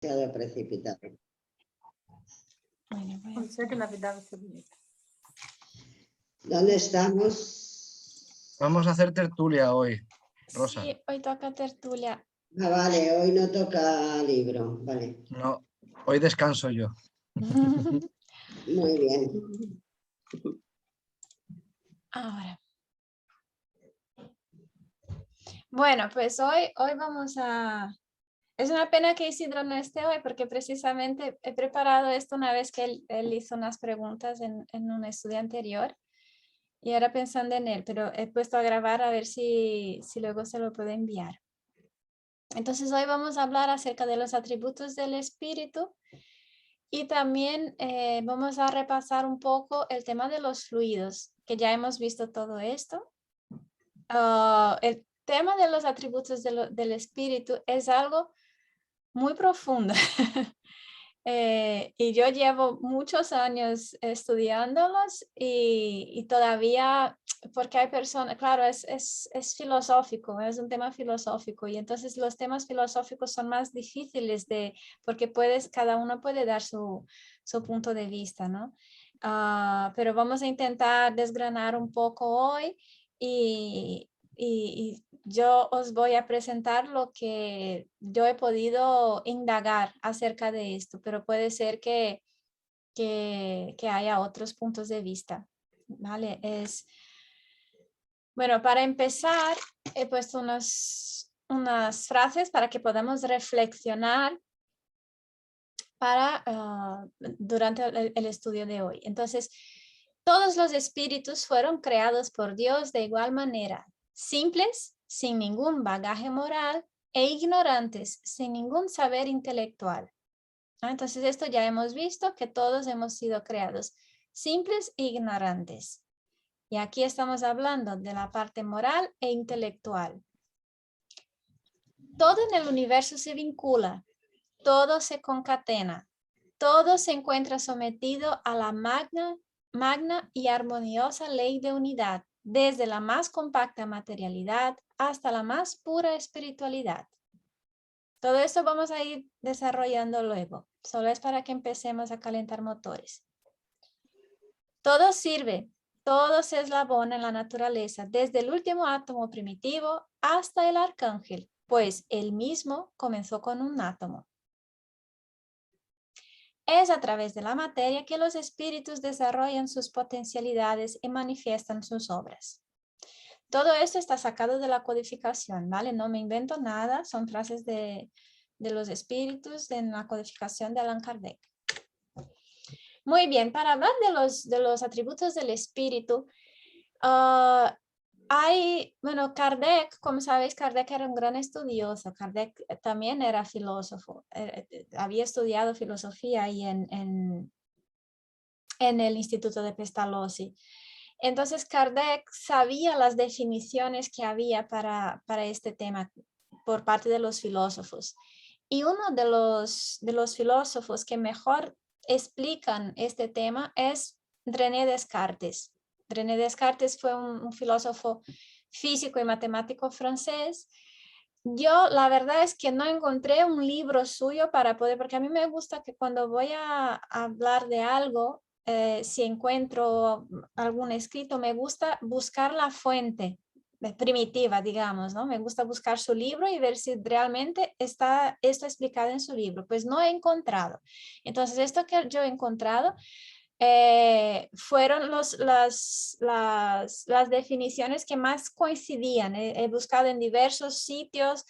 demasiado precipitado. ¿Dónde estamos? Vamos a hacer tertulia hoy, Rosa. Sí, hoy toca tertulia. Ah, vale, hoy no toca libro, vale. No, hoy descanso yo. Muy bien. Ahora. Bueno, pues hoy vamos a... Es una pena que Isidro no esté hoy porque precisamente he preparado esto una vez que él hizo unas preguntas en un estudio anterior y ahora pensando en él, pero he puesto a grabar a ver si luego se lo puedo enviar. Entonces hoy vamos a hablar acerca de los atributos del espíritu y también vamos a repasar un poco el tema de los fluidos, que ya hemos visto todo esto. El tema de los atributos del espíritu es algo muy profundo. Y yo llevo muchos años estudiándolos y todavía, porque hay personas, claro, es filosófico, es un tema filosófico y entonces los temas filosóficos son más difíciles porque cada uno puede dar su punto de vista, ¿no? Pero vamos a intentar desgranar un poco hoy y yo os voy a presentar lo que yo he podido indagar acerca de esto, pero puede ser que haya otros puntos de vista, ¿vale? Bueno, para empezar, he puesto unas frases para que podamos reflexionar durante el estudio de hoy. Entonces, todos los espíritus fueron creados por Dios de igual manera, simples, sin ningún bagaje moral, e ignorantes, sin ningún saber intelectual. Entonces, esto ya hemos visto que todos hemos sido creados simples e ignorantes. Y aquí estamos hablando de la parte moral e intelectual. Todo en el universo se vincula, todo se concatena, todo se encuentra sometido a la magna y armoniosa ley de unidad, desde la más compacta materialidad hasta la más pura espiritualidad. Todo esto vamos a ir desarrollando luego, solo es para que empecemos a calentar motores. Todo sirve, todo se eslabona en la naturaleza, desde el último átomo primitivo hasta el arcángel, pues él mismo comenzó con un átomo. Es a través de la materia que los espíritus desarrollan sus potencialidades y manifiestan sus obras. Todo esto está sacado de la codificación, ¿vale? No me invento nada, son frases de los espíritus en la codificación de Allan Kardec. Muy bien, para hablar de los atributos del espíritu, Kardec, como sabéis, Kardec era un gran estudioso. Kardec también era filósofo, había estudiado filosofía ahí en el Instituto de Pestalozzi. Entonces, Kardec sabía las definiciones que había para este tema por parte de los filósofos. Y uno de los filósofos que mejor explican este tema es René Descartes. René Descartes fue un filósofo físico y matemático francés. Yo la verdad es que no encontré un libro suyo para poder, porque a mí me gusta que cuando voy a hablar de algo, si encuentro algún escrito, me gusta buscar la fuente primitiva, digamos, ¿no? Me gusta buscar su libro y ver si realmente está esto explicado en su libro. Pues no he encontrado. Entonces, esto que yo he encontrado fueron las definiciones que más coincidían. He buscado en diversos sitios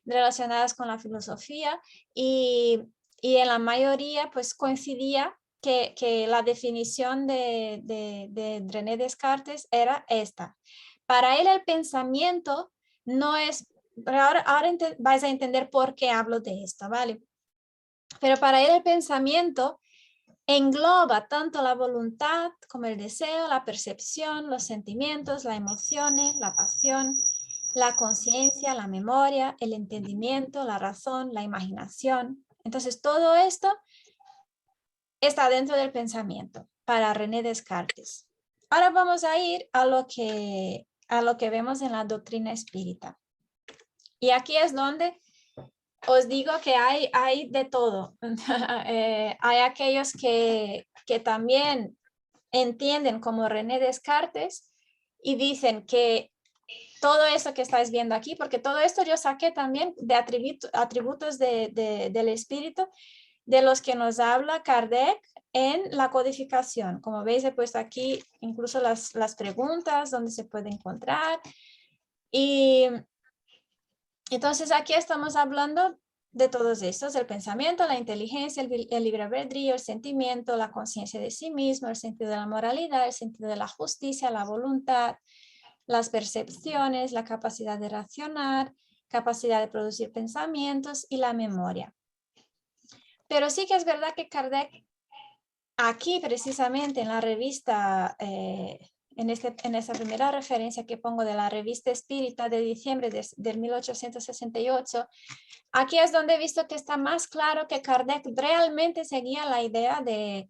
relacionados con la filosofía y en la mayoría pues coincidía que la definición de René Descartes era esta. Para él el pensamiento no es, pero ahora vais a entender por qué hablo de esto, ¿vale? Pero para él el pensamiento engloba tanto la voluntad como el deseo, la percepción, los sentimientos, las emociones, la pasión, la conciencia, la memoria, el entendimiento, la razón, la imaginación. Entonces todo esto está dentro del pensamiento para René Descartes. Ahora vamos a ir a lo que vemos en la doctrina espírita. Y aquí es donde os digo que hay de todo. Hay aquellos que también entienden como René Descartes y dicen que todo eso que estáis viendo aquí, porque todo esto yo saqué también de atributos del espíritu, de los que nos habla Kardec en la codificación. Como veis, he puesto aquí incluso las preguntas donde se puede encontrar. Y entonces aquí estamos hablando de todos estos: el pensamiento, la inteligencia, el libre albedrío, el sentimiento, la conciencia de sí mismo, el sentido de la moralidad, el sentido de la justicia, la voluntad, las percepciones, la capacidad de racionar, capacidad de producir pensamientos y la memoria. Pero sí que es verdad que Kardec, aquí precisamente en la revista, en esa primera referencia que pongo de la revista Espírita de diciembre del 1868, aquí es donde he visto que está más claro que Kardec realmente seguía la idea de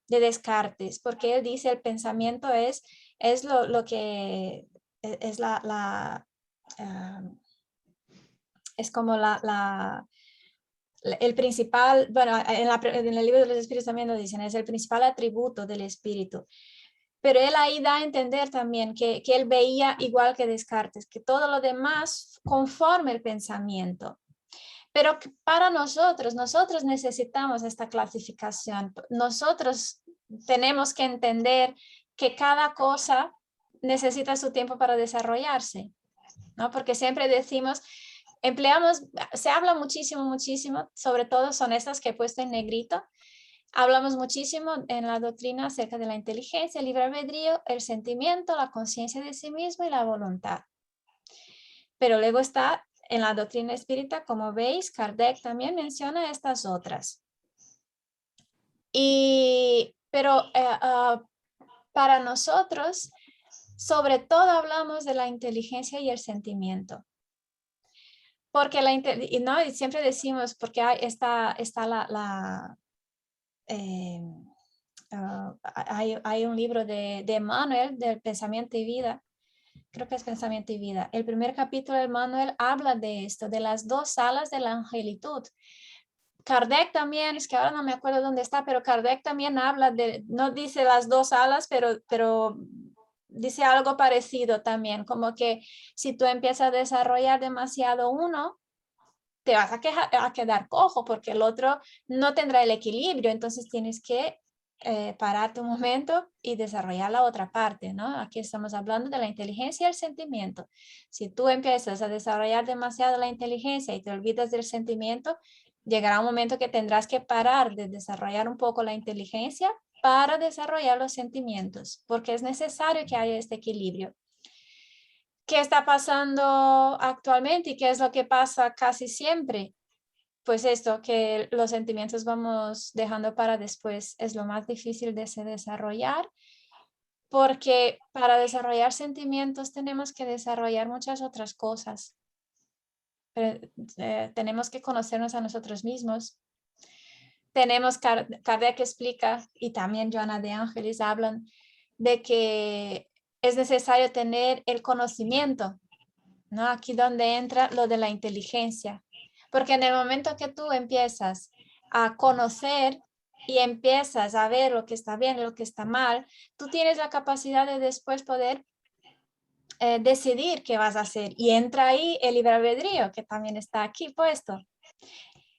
Descartes, porque él dice el pensamiento es lo que es es como el principal, bueno, en el libro de los espíritus también lo dicen, es el principal atributo del espíritu. Pero él ahí da a entender también que él veía igual que Descartes, que todo lo demás conforme el pensamiento. Pero para nosotros necesitamos esta clasificación. Nosotros tenemos que entender que cada cosa necesita su tiempo para desarrollarse, ¿no? Porque siempre decimos, se habla muchísimo, sobre todo son estas que he puesto en negrito. Hablamos muchísimo en la doctrina acerca de la inteligencia, el libre albedrío, el sentimiento, la conciencia de sí mismo y la voluntad. Pero luego está en la doctrina espírita, como veis, Kardec también menciona estas otras. Pero para nosotros, sobre todo hablamos de la inteligencia y el sentimiento. Porque y siempre decimos, porque está hay un libro de Emmanuel, del Pensamiento y Vida, creo que es Pensamiento y Vida. El primer capítulo de Emmanuel habla de esto, de las dos alas de la angelitud. Kardec también, es que ahora no me acuerdo dónde está, pero Kardec también habla no dice las dos alas, pero dice algo parecido también, como que si tú empiezas a desarrollar demasiado uno, te vas a quedar cojo porque el otro no tendrá el equilibrio, entonces tienes que pararte un momento y desarrollar la otra parte, ¿no? Aquí estamos hablando de la inteligencia y el sentimiento. Si tú empiezas a desarrollar demasiado la inteligencia y te olvidas del sentimiento, llegará un momento que tendrás que parar de desarrollar un poco la inteligencia para desarrollar los sentimientos, porque es necesario que haya este equilibrio. ¿Qué está pasando actualmente y qué es lo que pasa casi siempre? Pues esto, que los sentimientos vamos dejando para después, es lo más difícil de se desarrollar, porque para desarrollar sentimientos tenemos que desarrollar muchas otras cosas. Tenemos que conocernos a nosotros mismos. Kardec explica, y también Joana de Ángeles hablan, de que es necesario tener el conocimiento, ¿no? Aquí donde entra lo de la inteligencia. Porque en el momento que tú empiezas a conocer y empiezas a ver lo que está bien y lo que está mal, tú tienes la capacidad de después poder decidir qué vas a hacer. Y entra ahí el libre albedrío, que también está aquí puesto.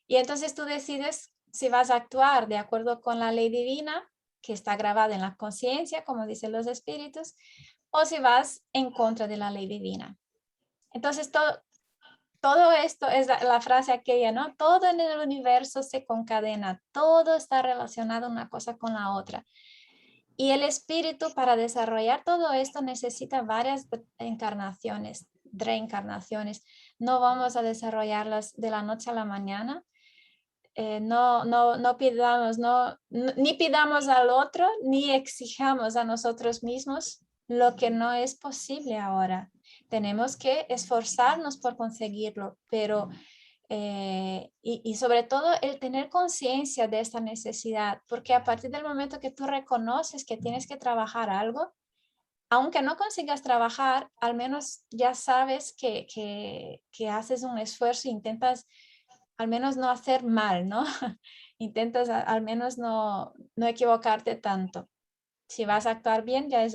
Y entonces tú decides si vas a actuar de acuerdo con la ley divina, que está grabada en la conciencia, como dicen los espíritus, o si vas en contra de la ley divina. Entonces, todo esto es la frase aquella, ¿no? Todo en el universo se concadena, todo está relacionado una cosa con la otra. Y el espíritu, para desarrollar todo esto, necesita varias encarnaciones, reencarnaciones. No vamos a desarrollarlas de la noche a la mañana. No pidamos, ni pidamos al otro, ni exijamos a nosotros mismos lo que no es posible ahora. Tenemos que esforzarnos por conseguirlo, pero y sobre todo el tener conciencia de esta necesidad, porque a partir del momento que tú reconoces que tienes que trabajar algo, aunque no consigas trabajar, al menos ya sabes que haces un esfuerzo e intentas al menos no hacer mal, ¿no? Intentas al menos no equivocarte tanto. Si vas a actuar bien, ya es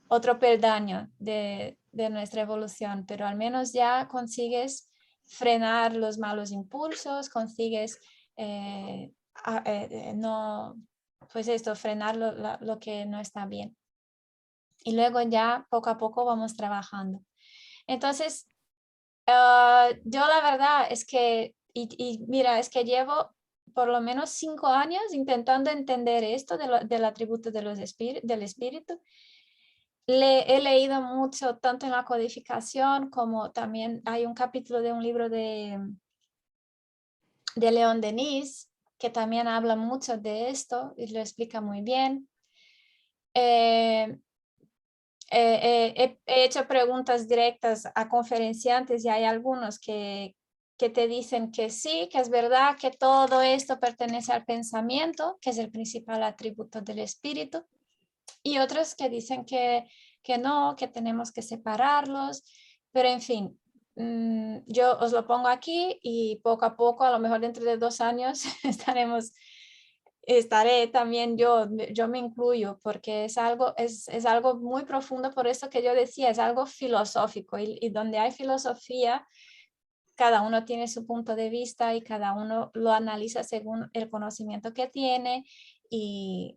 otro peldaño de nuestra evolución, pero al menos ya consigues frenar los malos impulsos, consigues no, pues esto, frenar lo que no está bien. Y luego ya poco a poco vamos trabajando. Entonces, yo la verdad es que, y mira, es que llevo por lo menos 5 años intentando entender esto del atributo del espíritu. He leído mucho, tanto en la codificación como también hay un capítulo de un libro de León Denis, que también habla mucho de esto y lo explica muy bien. He hecho preguntas directas a conferenciantes y hay algunos que te dicen que sí, que es verdad que todo esto pertenece al pensamiento, que es el principal atributo del espíritu, y otros que dicen que no, que tenemos que separarlos, pero en fin, yo os lo pongo aquí y poco a poco, a lo mejor dentro de 2 años estaré también yo me incluyo porque es algo muy profundo, por eso que yo decía, es algo filosófico y donde hay filosofía, cada uno tiene su punto de vista y cada uno lo analiza según el conocimiento que tiene y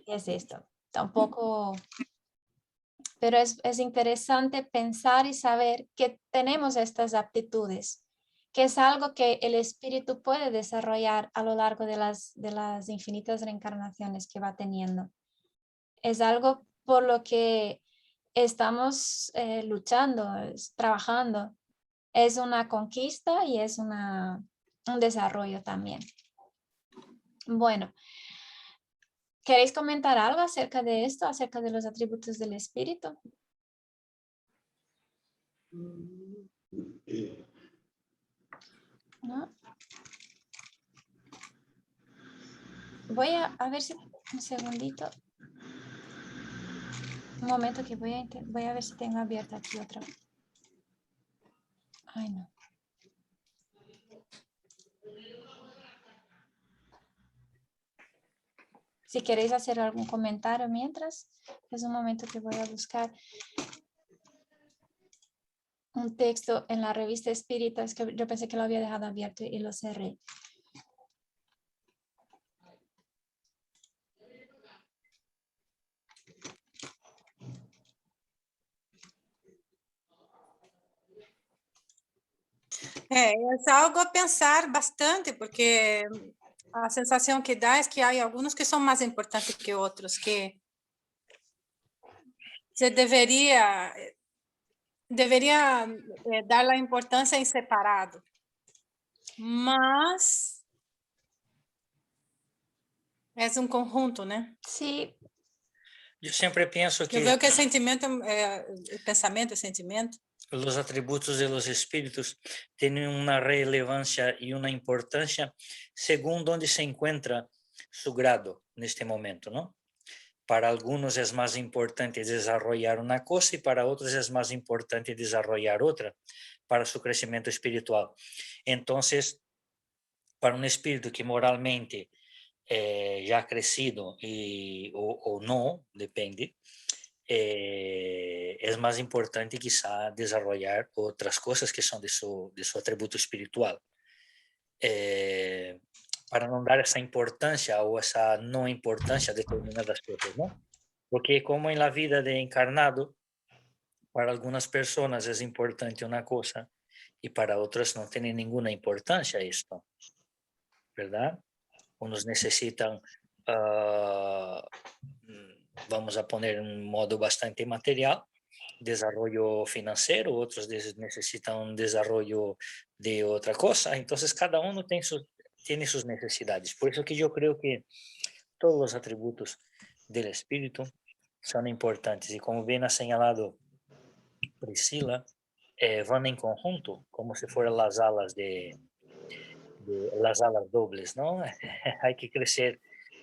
es esto. Tampoco, pero es interesante pensar y saber que tenemos estas aptitudes, que es algo que el espíritu puede desarrollar a lo largo de las infinitas reencarnaciones que va teniendo. Es algo por lo que estamos luchando, trabajando. Es una conquista y es un desarrollo también. Bueno, ¿queréis comentar algo acerca de esto, acerca de los atributos del espíritu? ¿No? Voy a ver si, un segundito, un momento que voy a ver si tengo abierta aquí otra. Ay, no. Si queréis hacer algún comentario mientras, es un momento que voy a buscar un texto en la revista Espírita, es que yo pensé que lo había dejado abierto y lo cerré. É algo a pensar bastante, porque a sensação que dá é que há alguns que são mais importantes que outros, que você deveria dar a importância em separado, mas é um conjunto, né? Sí, Yo siempre pienso Eu que vejo que sentimento pensamento, sentimento. los atributos de los espíritus tienen una relevancia y una importancia según donde se encuentra su grado en este momento, ¿no? Para algunos es más importante desarrollar una cosa y para otros es más importante desarrollar otra para su crecimiento espiritual. Entonces, para un espíritu que moralmente ya ha crecido o no, depende, es más importante quizá desarrollar otras cosas que son de su atributo espiritual. Para no dar esa importancia o esa no importancia a determinadas cosas, ¿no? Porque como en la vida de encarnado, para algunas personas es importante una cosa y para otras no tiene ninguna importancia esto, ¿verdad? Unos necesitan, vamos a poner en un modo bastante material, desarrollo financiero, otros necesitan un desarrollo de otra cosa. Entonces, cada uno tiene sus necesidades. Por eso que yo creo que todos los atributos del espíritu son importantes. Y como bien ha señalado Priscila, van en conjunto, como si fueran las alas las alas dobles, ¿no? Hay que crecer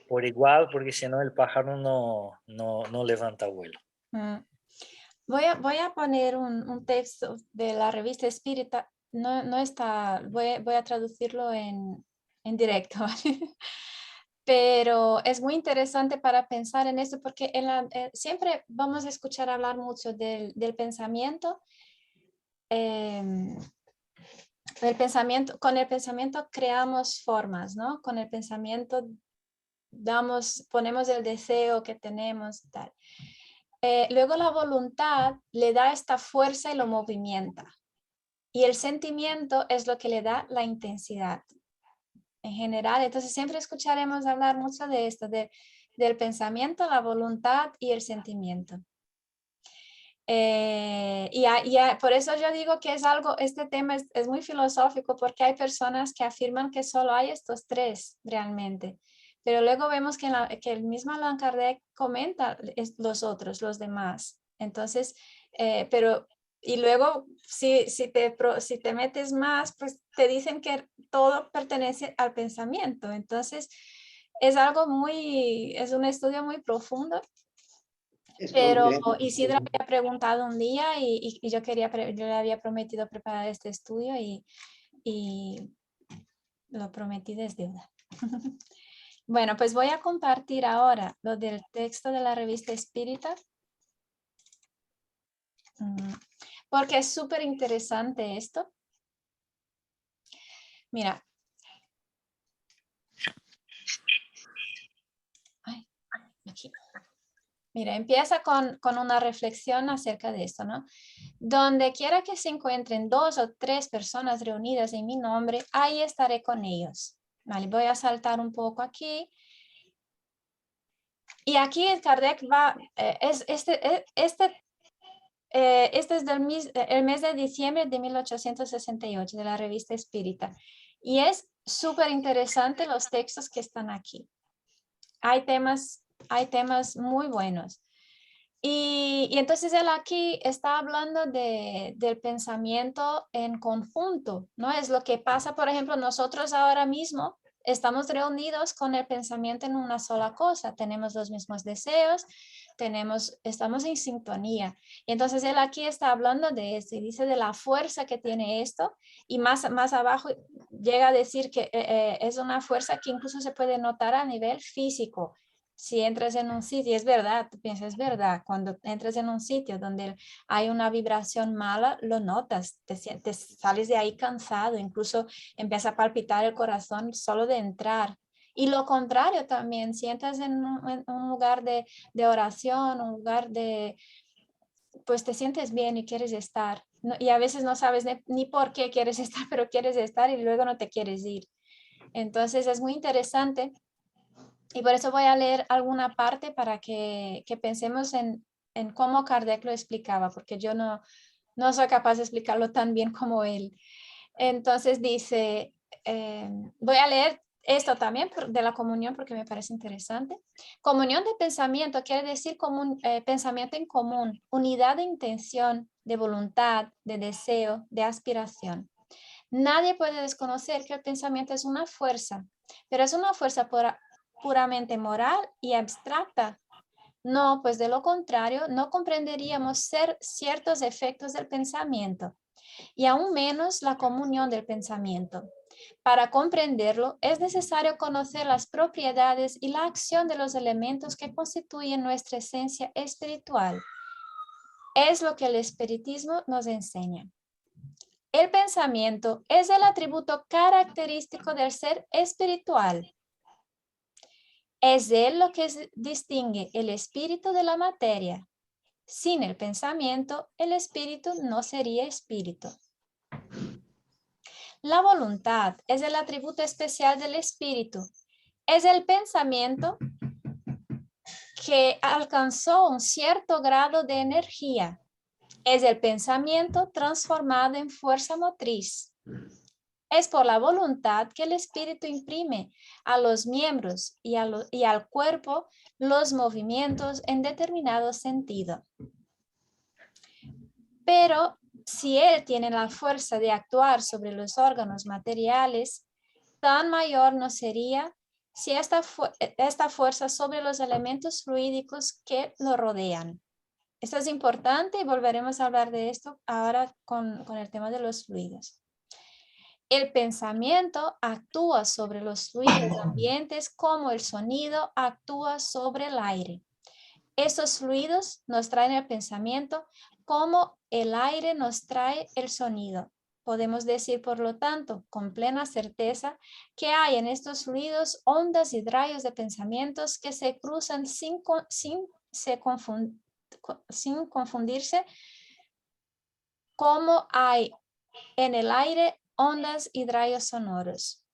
por igual, porque si no el pájaro no levanta vuelo. Mm. Voy a poner un texto de la revista Espírita. No está, voy a traducirlo en directo, ¿vale? Pero es muy interesante para pensar en esto porque siempre vamos a escuchar hablar mucho del pensamiento. Con el pensamiento creamos formas, ¿no? Con el pensamiento ponemos el deseo que tenemos, tal. Luego la voluntad le da esta fuerza y lo movimienta. Y el sentimiento es lo que le da la intensidad en general. Entonces siempre escucharemos hablar mucho de esto, del pensamiento, la voluntad y el sentimiento. Por eso yo digo que este tema es muy filosófico porque hay personas que afirman que solo hay estos tres realmente. Pero luego vemos que el mismo Allan Kardec comenta los demás. Entonces, y luego si te metes más, pues te dicen que todo pertenece al pensamiento. Entonces, es un estudio muy profundo. Es Pero complejo. Isidra había preguntado un día y yo le había prometido preparar este estudio y lo prometí desde deuda. Bueno, pues voy a compartir ahora lo del texto de la revista Espírita, porque es súper interesante esto. Mira. Aquí. Mira, empieza con una reflexión acerca de esto, ¿no? Donde quiera que se encuentren 2 o 3 personas reunidas en mi nombre, ahí estaré con ellos. Vale, voy a saltar un poco aquí. Y aquí el Kardec este es el mes de diciembre de 1868, de la revista Espírita. Y es súper interesante los textos que están aquí. Hay temas muy buenos. Y entonces él aquí está hablando del pensamiento en conjunto, ¿no? Es lo que pasa, por ejemplo, nosotros ahora mismo estamos reunidos con el pensamiento en una sola cosa, tenemos los mismos deseos, estamos en sintonía. Y entonces él aquí está hablando de esto y dice de la fuerza que tiene esto y más abajo llega a decir que es una fuerza que incluso se puede notar a nivel físico. Si entras en un sitio, es verdad, tú piensas, es verdad, cuando entras en un sitio donde hay una vibración mala, lo notas, te sales de ahí cansado, incluso empieza a palpitar el corazón solo de entrar. Y lo contrario también, si entras en un lugar de oración, un lugar pues te sientes bien y quieres estar. Y a veces no sabes ni por qué quieres estar, pero quieres estar y luego no te quieres ir. Entonces es muy interesante. Y por eso voy a leer alguna parte para que pensemos en cómo Kardec lo explicaba, porque yo no soy capaz de explicarlo tan bien como él. Entonces dice, voy a leer esto también de la comunión porque me parece interesante. Comunión de pensamiento quiere decir pensamiento en común, unidad de intención, de voluntad, de deseo, de aspiración. Nadie puede desconocer que el pensamiento es una fuerza, pero es una fuerza puramente moral y abstracta. No, pues de lo contrario, no comprenderíamos ciertos efectos del pensamiento y aún menos la comunión del pensamiento. Para comprenderlo, es necesario conocer las propiedades y la acción de los elementos que constituyen nuestra esencia espiritual. Es lo que el espiritismo nos enseña. El pensamiento es el atributo característico del ser espiritual. Es él lo que distingue el espíritu de la materia. Sin el pensamiento, el espíritu no sería espíritu. La voluntad es el atributo especial del espíritu. Es el pensamiento que alcanzó un cierto grado de energía. Es el pensamiento transformado en fuerza motriz. Es por la voluntad que el espíritu imprime a los miembros y al cuerpo los movimientos en determinado sentido. Pero si él tiene la fuerza de actuar sobre los órganos materiales, tan mayor no sería si esta fuerza sobre los elementos fluídicos que lo rodean. Esto es importante y volveremos a hablar de esto ahora con el tema de los fluidos. El pensamiento actúa sobre los fluidos ambientes como el sonido actúa sobre el aire. Estos fluidos nos traen el pensamiento como el aire nos trae el sonido. Podemos decir, por lo tanto, con plena certeza, que hay en estos fluidos ondas y rayos de pensamientos que se cruzan sin confundirse, como hay en el aire ondas y rayos sonoros.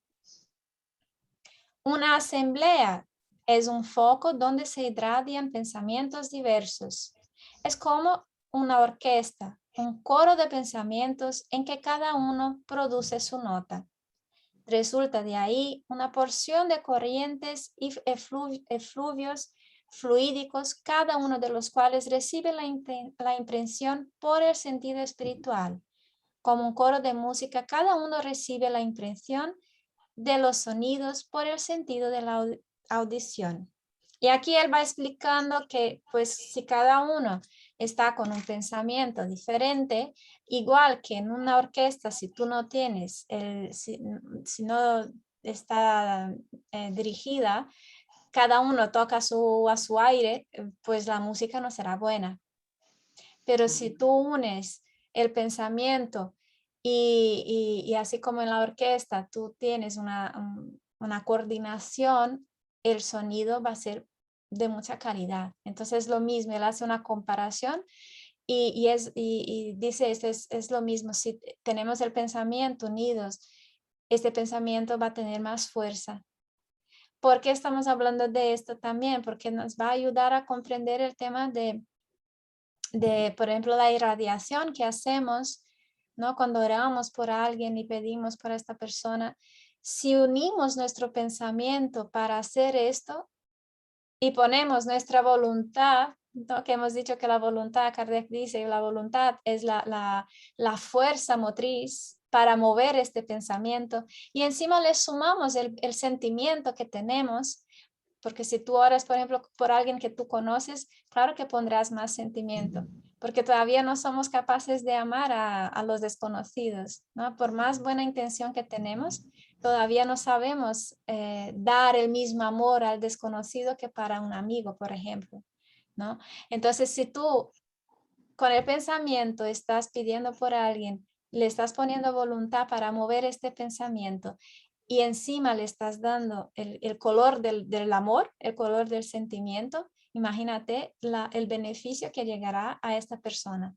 Una asamblea es un foco donde se irradian pensamientos diversos. Es como una orquesta, un coro de pensamientos en que cada uno produce su nota. Resulta de ahí una porción de corrientes y efluvios fluídicos, cada uno de los cuales recibe la impresión por el sentido espiritual. Como un coro de música, cada uno recibe la impresión de los sonidos por el sentido de la audición. Y aquí él va explicando que pues si cada uno está con un pensamiento diferente, igual que en una orquesta, si tú no tienes, si no está dirigida, cada uno toca a su aire, pues la música no será buena. Pero si tú unes el pensamiento y así como en la orquesta tú tienes una coordinación, el sonido va a ser de mucha calidad. Entonces lo mismo, él hace una comparación y dice, es lo mismo, si tenemos el pensamiento unidos, este pensamiento va a tener más fuerza. ¿Por qué estamos hablando de esto también? Porque nos va a ayudar a comprender el tema de por ejemplo, la irradiación que hacemos, ¿no? Cuando oramos por alguien y pedimos por esta persona, si unimos nuestro pensamiento para hacer esto y ponemos nuestra voluntad, ¿no? Que hemos dicho que la voluntad, Kardec dice, la voluntad es la fuerza motriz para mover este pensamiento y encima le sumamos el sentimiento que tenemos. Porque si tú oras, por ejemplo, por alguien que tú conoces, claro que pondrás más sentimiento, porque todavía no somos capaces de amar a los desconocidos, ¿no? Por más buena intención que tenemos, todavía no sabemos dar el mismo amor al desconocido que para un amigo, por ejemplo, ¿no? Entonces, si tú con el pensamiento estás pidiendo por alguien, le estás poniendo voluntad para mover este pensamiento, y encima le estás dando el color del amor, el color del sentimiento, imagínate el beneficio que llegará a esta persona.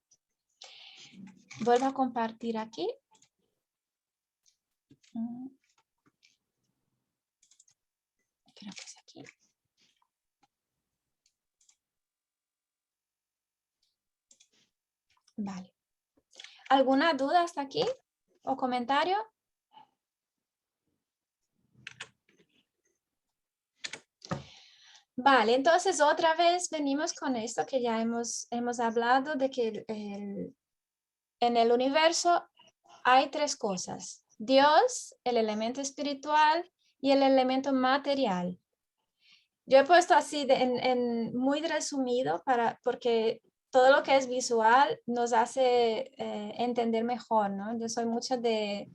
Vuelvo a compartir aquí. Creo que es aquí. Vale. ¿Alguna duda hasta aquí o comentario? Vale, entonces otra vez venimos con esto que ya hemos hablado de que en el universo hay tres cosas: Dios, el elemento espiritual y el elemento material. Yo he puesto así en muy resumido porque todo lo que es visual nos hace entender mejor, ¿no? Yo soy mucho de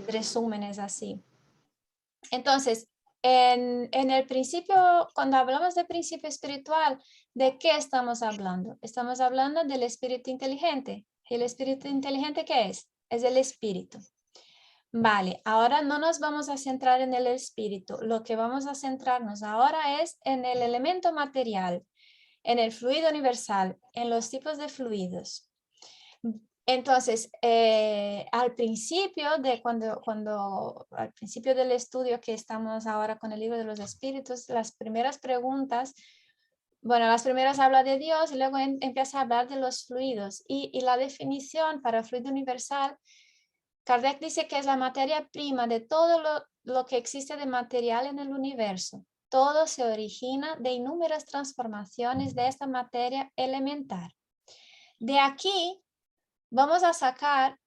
resúmenes así. Entonces, en el principio, cuando hablamos de principio espiritual, ¿de qué estamos hablando? Estamos hablando del espíritu inteligente. ¿El espíritu inteligente qué es? Es el espíritu. Vale, ahora no nos vamos a centrar en el espíritu. Lo que vamos a centrarnos ahora es en el elemento material, en el fluido universal, en los tipos de fluidos. Entonces, al principio al principio del estudio que estamos ahora con el libro de los espíritus, las primeras preguntas, bueno, las primeras habla de Dios y luego empieza a hablar de los fluidos y la definición para fluido universal, Kardec dice que es la materia prima de todo lo que existe de material en el universo. Todo se origina de innumerables transformaciones de esta materia elemental. De aquí vamos a sacar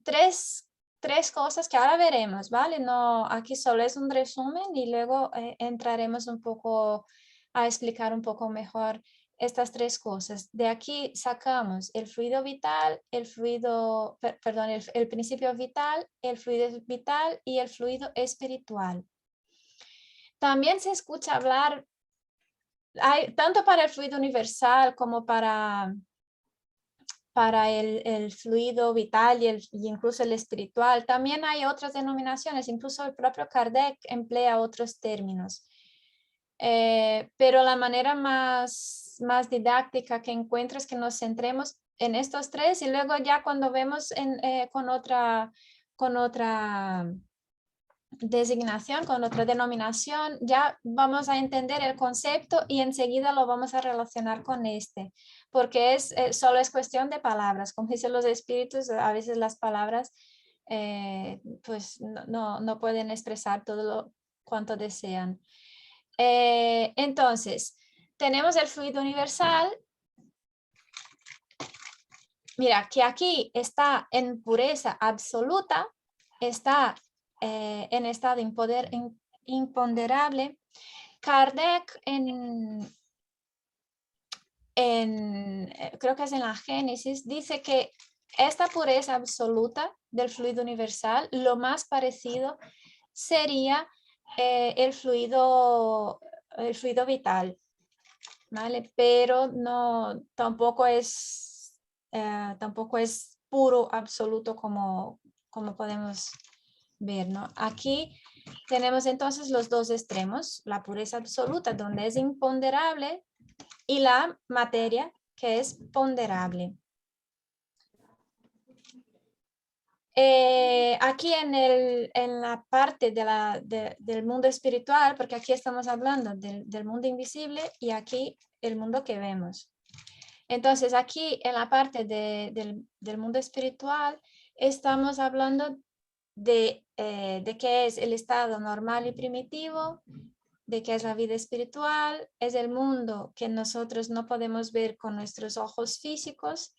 tres tres cosas que ahora veremos, ¿vale? No, aquí solo es un resumen y luego entraremos un poco a explicar un poco mejor estas tres cosas. De aquí sacamos el fluido vital, el fluido, perdón, el principio vital, el fluido vital y el fluido espiritual. También se escucha hablar, tanto para el fluido universal como para el fluido vital y incluso el espiritual. También hay otras denominaciones, incluso el propio Kardec emplea otros términos. Pero la manera más didáctica que encuentro es que nos centremos en estos tres y luego ya cuando vemos con otra designación, con otra denominación, ya vamos a entender el concepto y enseguida lo vamos a relacionar con este, porque solo es cuestión de palabras. Como dicen los espíritus, a veces las palabras pues no pueden expresar todo lo cuanto desean. Entonces, tenemos el fluido universal. Mira, que aquí está en pureza absoluta, está en estado imponderable. Kardec creo que es en la Génesis, dice que esta pureza absoluta del fluido universal, lo más parecido sería el fluido vital, ¿vale? Pero no, tampoco es puro, absoluto como podemos ver, ¿no? Aquí tenemos entonces los dos extremos, la pureza absoluta, donde es imponderable, y la materia, que es ponderable. Aquí en la parte del mundo espiritual, porque aquí estamos hablando del mundo invisible y aquí el mundo que vemos. Entonces aquí en la parte del mundo espiritual estamos hablando de qué es el estado normal y primitivo, de qué es la vida espiritual, es el mundo que nosotros no podemos ver con nuestros ojos físicos,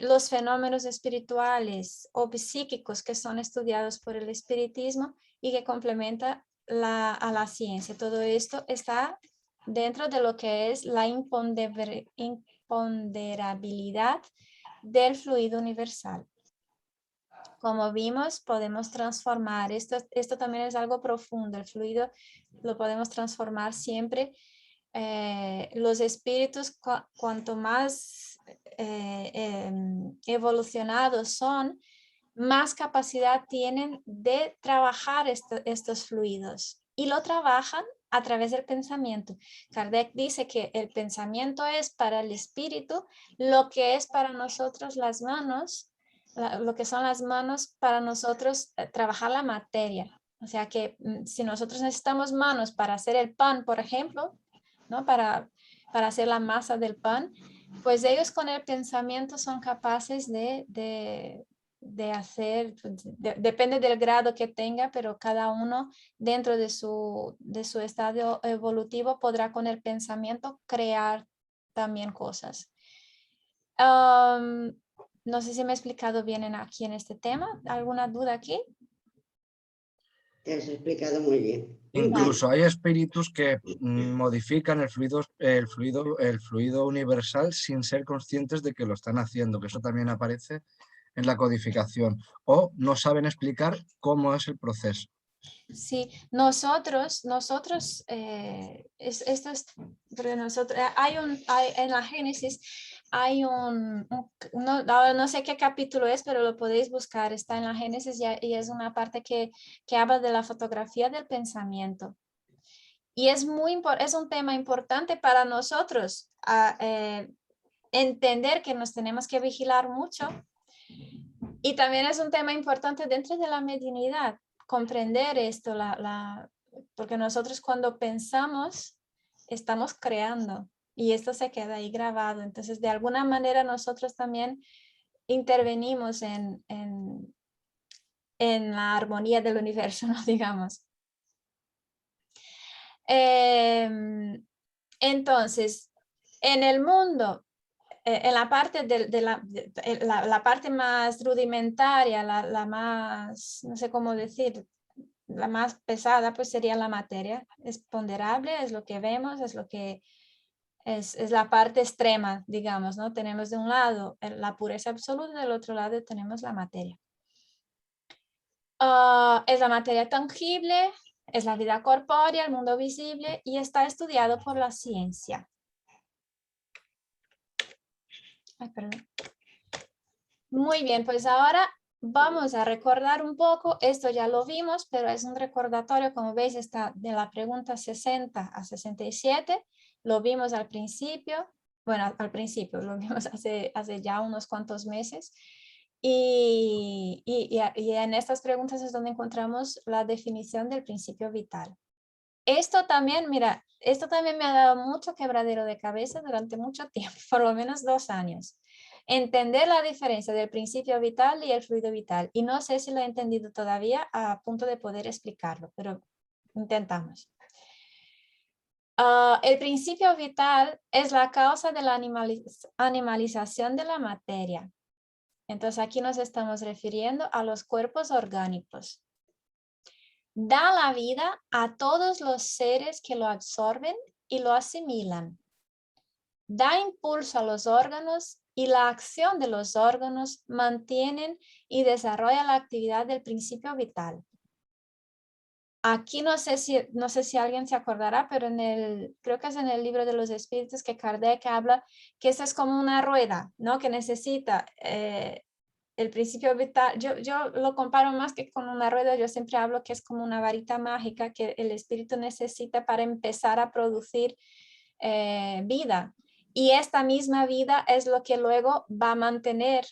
los fenómenos espirituales o psíquicos que son estudiados por el espiritismo y que complementa a la ciencia. Todo esto está dentro de lo que es la imponderabilidad del fluido universal. Como vimos, podemos transformar, esto también es algo profundo, el fluido lo podemos transformar siempre. Los espíritus, cuanto más evolucionados son, más capacidad tienen de trabajar estos fluidos y lo trabajan a través del pensamiento. Kardec dice que el pensamiento es para el espíritu lo que es para nosotros las manos, lo que son las manos para nosotros trabajar la materia. O sea que si nosotros necesitamos manos para hacer el pan, por ejemplo, ¿no? Para hacer la masa del pan, pues ellos con el pensamiento son capaces de hacer, depende del grado que tenga, pero cada uno dentro de su estado evolutivo podrá con el pensamiento crear también cosas. No sé si me he explicado bien aquí en este tema. ¿Alguna duda aquí? Te has explicado muy bien. Incluso hay espíritus que modifican el fluido universal sin ser conscientes de que lo están haciendo, que eso también aparece en la codificación, o no saben explicar cómo es el proceso. Sí, nosotros, esto es, porque nosotros, en la Génesis hay no sé qué capítulo es, pero lo podéis buscar, está en la Génesis y es una parte que habla de la fotografía del pensamiento. Y es un tema importante para nosotros, entender que nos tenemos que vigilar mucho. Y también es un tema importante dentro de la mediunidad, comprender esto, porque nosotros cuando pensamos, estamos creando y esto se queda ahí grabado. Entonces, de alguna manera nosotros también intervenimos en la armonía del universo, ¿no? Digamos. Entonces, en el mundo en la parte la parte más rudimentaria, la más, no sé cómo decir, la más pesada, pues sería la materia. Es ponderable, es lo que vemos, es lo que es la parte extrema, digamos, ¿no? Tenemos de un lado la pureza absoluta, del otro lado tenemos la materia. Es la materia tangible, es la vida corpórea, el mundo visible y está estudiado por la ciencia. Ay, perdón. Muy bien, pues ahora vamos a recordar un poco, esto ya lo vimos, pero es un recordatorio, como veis, está de la pregunta 60 a 67, lo vimos al principio, bueno, al principio, lo vimos hace ya unos cuantos meses, y en estas preguntas es donde encontramos la definición del principio vital. Esto también, mira, esto también me ha dado mucho quebradero de cabeza durante mucho tiempo, por lo menos 2 años. Entender la diferencia del principio vital y el fluido vital. Y no sé si lo he entendido todavía a punto de poder explicarlo, pero intentamos. El principio vital es la causa de la animalización de la materia. Entonces aquí nos estamos refiriendo a los cuerpos orgánicos. Da la vida a todos los seres que lo absorben y lo asimilan. Da impulso a los órganos y la acción de los órganos mantienen y desarrolla la actividad del principio vital. Aquí no sé si alguien se acordará, pero creo que es en el libro de los espíritus que Kardec habla que eso es como una rueda, ¿no? Que necesita el principio vital. Yo lo comparo más que con una rueda, yo siempre hablo que es como una varita mágica que el espíritu necesita para empezar a producir vida. Y esta misma vida es lo que luego va a mantener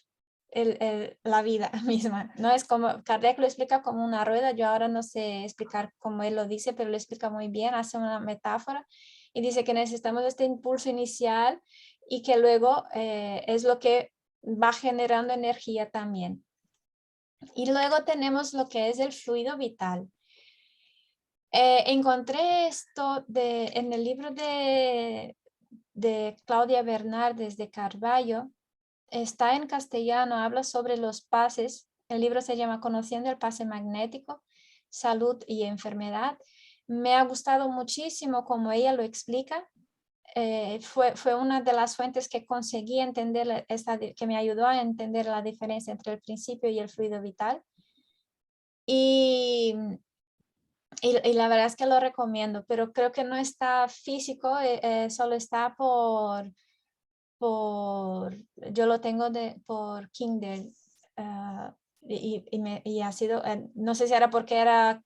la vida misma, ¿no? Es como, Kardec lo explica como una rueda, yo ahora no sé explicar cómo él lo dice, pero lo explica muy bien, hace una metáfora y dice que necesitamos este impulso inicial y que luego es lo que va generando energía también. Y luego tenemos lo que es el fluido vital. Encontré esto en el libro de Claudia Bernardes de Carballo. Está en castellano, habla sobre los pases. El libro se llama Conociendo el pase magnético, salud y enfermedad. Me ha gustado muchísimo como ella lo explica. Fue una de las fuentes que conseguí entender, que me ayudó a entender la diferencia entre el principio y el fluido vital. Y la verdad es que lo recomiendo, pero creo que no está físico, solo está yo lo tengo por Kindle y ha sido, no sé si era porque era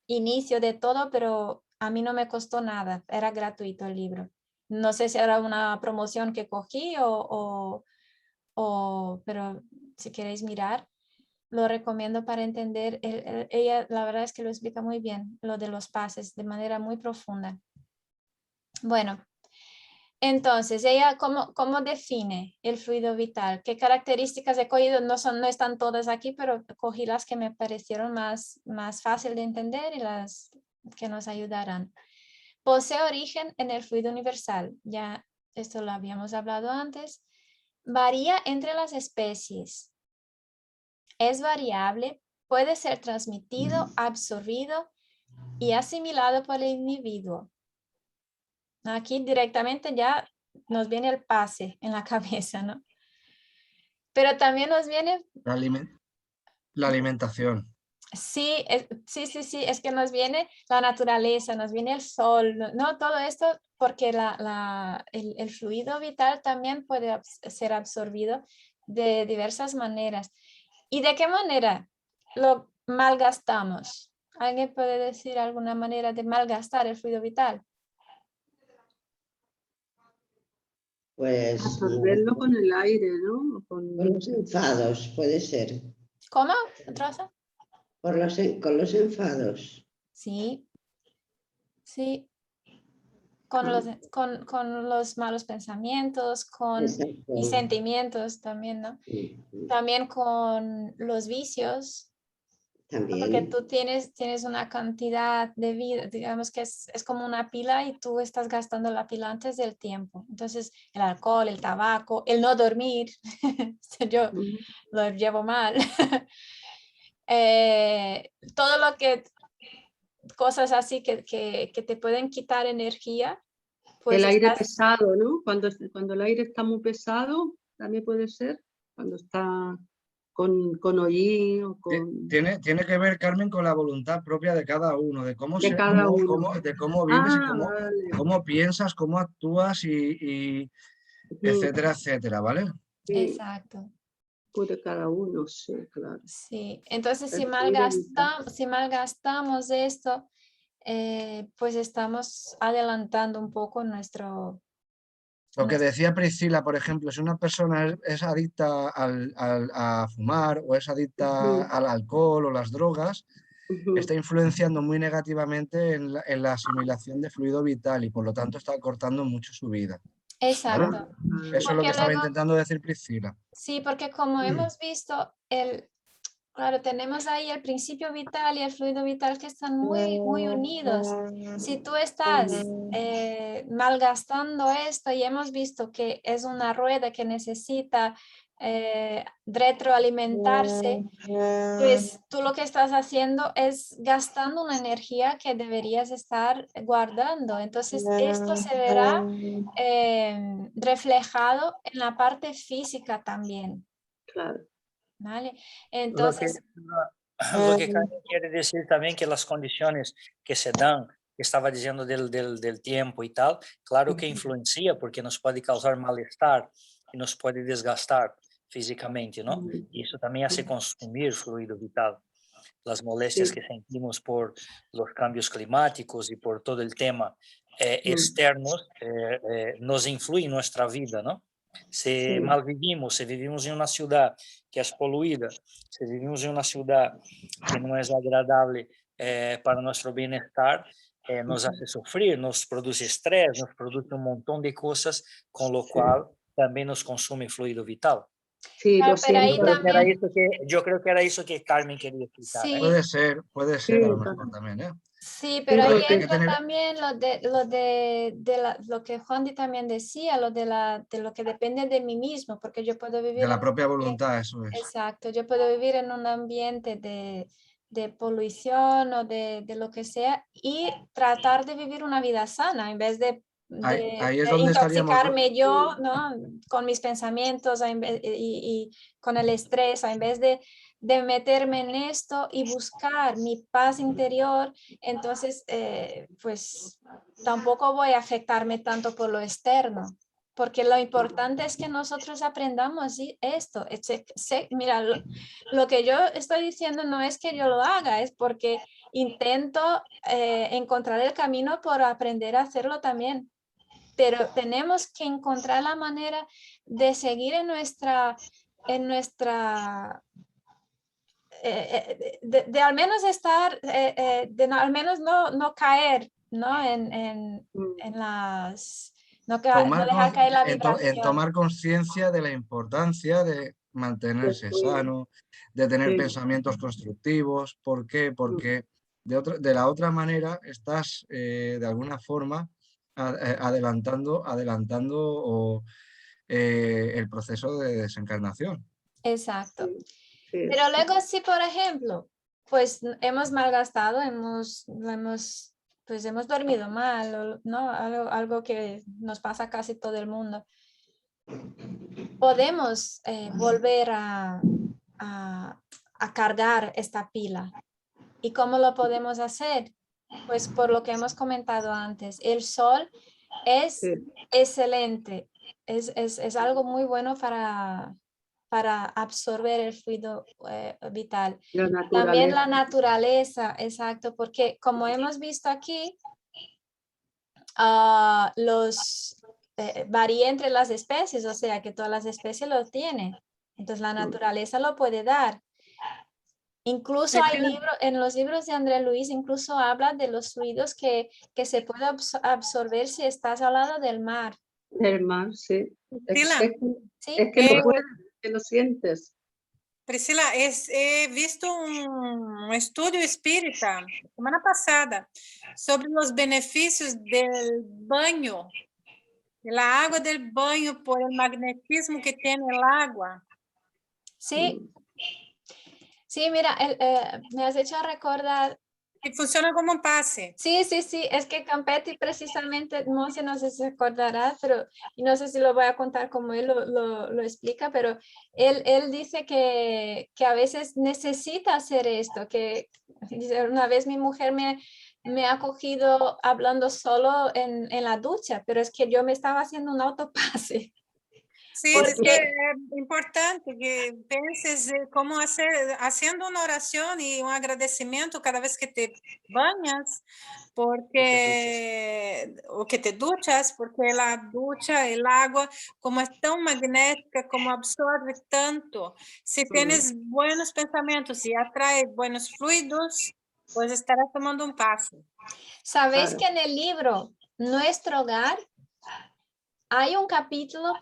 inicio de todo, pero a mí no me costó nada, era gratuito el libro. No sé si era una promoción que cogí pero si queréis mirar, lo recomiendo para entender. Ella, la verdad es que lo explica muy bien, lo de los pases, de manera muy profunda. Bueno. Entonces, ella, ¿cómo define el fluido vital? ¿Qué características he cogido? No están todas aquí, pero cogí las que me parecieron más fácil de entender y las que nos ayudarán. Posee origen en el fluido universal. Ya esto lo habíamos hablado antes. Varía entre las especies. Es variable, puede ser transmitido, absorbido y asimilado por el individuo. Aquí directamente ya nos viene el pase en la cabeza, ¿no? Pero también nos viene... La alimentación. Sí, sí, es que nos viene la naturaleza, nos viene el sol, ¿no? Todo esto porque el fluido vital también puede ser absorbido de diversas maneras. ¿Y de qué manera lo malgastamos? ¿Alguien puede decir alguna manera de malgastar el fluido vital? Pues Absorberlo con el aire, ¿no? con los enfados, puede ser. ¿Cómo, Rosa? Con los enfados. Sí, sí. Con los malos pensamientos, Exacto. y sentimientos también, ¿no? También con los vicios. Porque también. tú tienes una cantidad de vida, digamos que es como una pila y tú estás gastando la pila antes del tiempo. Entonces, el alcohol, el tabaco, el no dormir, yo Ujú. lo llevo mal. Todo lo que, cosas así que te pueden quitar energía, pues El aire estás, pesado, ¿no? Cuando el aire está muy pesado, también puede ser. Cuando está con hollín o con... Tiene que ver, Carmen, con la voluntad propia de cada uno, de cómo, De cada uno. de cómo vives y Vale. cómo piensas, cómo actúas y etcétera, etcétera, ¿vale? Sí, exacto. puede cada uno, sí, claro. Sí, entonces El fluido vital. si malgastamos esto, pues estamos adelantando un poco Lo que nuestro- decía Priscila, por ejemplo, si una persona es adicta a fumar o es adicta Ujú, al alcohol o las drogas, ujú. está influenciando muy negativamente en la asimilación de fluido vital y por lo tanto está cortando mucho su vida, ¿vale? Exacto. Eso es lo que Porque estaba luego, intentando decir Priscila. sí, porque como hemos visto, claro, tenemos ahí el principio vital y el fluido vital que están muy, muy unidos. Si tú estás malgastando esto y hemos visto que es una rueda que necesita retroalimentarse, pues tú lo que estás haciendo es gastando una energía que deberías estar guardando. Entonces, esto se verá reflejado en la parte física también, Claro. ¿vale? Lo que, Entonces, lo que Carmen quiere decir también que las condiciones que se dan, que estaba diciendo del tiempo y tal, claro que influencia porque nos puede causar malestar y nos puede desgastar físicamente, ¿no? Ujú. Y eso también hace consumir fluido vital. Las molestias Sí. que sentimos por los cambios climáticos y por todo el tema Mm. externos nos influye en nuestra vida, ¿no? Si Sí. mal vivimos, si vivimos en una ciudad que es poluida, si vivimos en una ciudad que no es agradable para nuestro bienestar, nos hace sufrir, nos produce estrés, nos produce un montón de cosas, con lo cual también nos consume fluido vital. Sí, claro, lo pero ahí siento. también, Yo creo que era eso que Carmen quería explicar. sí, Puede Sí, ser a lo mejor también, ¿eh? sí, sí, pero ahí porque Hay que entra tener también lo que Juandi también decía, de lo que depende de mí mismo, porque yo puedo vivir de la en un propia ambiente, voluntad, eso es. exacto, yo puedo vivir en un ambiente de polución o de lo que sea y tratar de vivir una vida sana en vez de Ahí es de donde estaríamos, intoxicarme yo, ¿no? Con mis pensamientos y con el estrés, en vez de meterme en esto y buscar mi paz interior, entonces, pues tampoco voy a afectarme tanto por lo externo, porque lo importante es que nosotros aprendamos esto. Mira, lo que yo estoy diciendo no es que yo lo haga, es porque intento encontrar el camino por aprender a hacerlo también. Pero tenemos que encontrar la manera de seguir en nuestra de al menos estar, al menos no caer, ¿no? En las, no dejar caer la en vibración. tomar conciencia de la importancia de mantenerse sano, de tener sí. pensamientos constructivos. ¿Por qué? Porque de la otra manera estás de alguna forma adelantando el proceso de desencarnación. Exacto. Sí, Pero sí. luego si, por ejemplo, pues hemos malgastado, pues hemos dormido mal, ¿no? Algo que nos pasa a casi todo el mundo. Podemos volver a cargar esta pila. ¿Y cómo lo podemos hacer? Pues por lo que hemos comentado antes, el sol es Sí. excelente, es algo muy bueno para absorber el fluido vital. La También la naturaleza. naturaleza, exacto, porque como hemos visto aquí, varía entre las especies, o sea que todas las especies lo tienen. Entonces la naturaleza lo puede dar. Incluso hay en los libros de André Luis, incluso habla de los fluidos que se puede absorber si estás al lado del mar. El mar, sí. Priscila, ¿Sí? Es que lo puedes, que lo sientes. Priscila, he visto un estudio espírita semana pasada sobre los beneficios del baño, de la agua del baño por el magnetismo que tiene el agua. Sí, sí, mira, me has hecho recordar. Y funciona como un pase. Sí, es que Campetti precisamente, no sé si se acordará, pero y no sé si lo voy a contar como él lo explica, pero él dice que a veces necesita hacer esto, que dice, una vez mi mujer me ha cogido hablando solo en la ducha, pero es que yo me estaba haciendo un autopase. Sí, Porque- es que es importante que penses cómo hacer, haciendo una oración y un agradecimiento cada vez que te bañas, porque, o que te duchas, porque la ducha, el agua, como es tan magnética, como absorbe tanto, si tienes buenos pensamientos y atrae buenos fluidos, pues estarás tomando un paso. ¿Sabéis Claro. que en el libro Nuestro Hogar hay un capítulo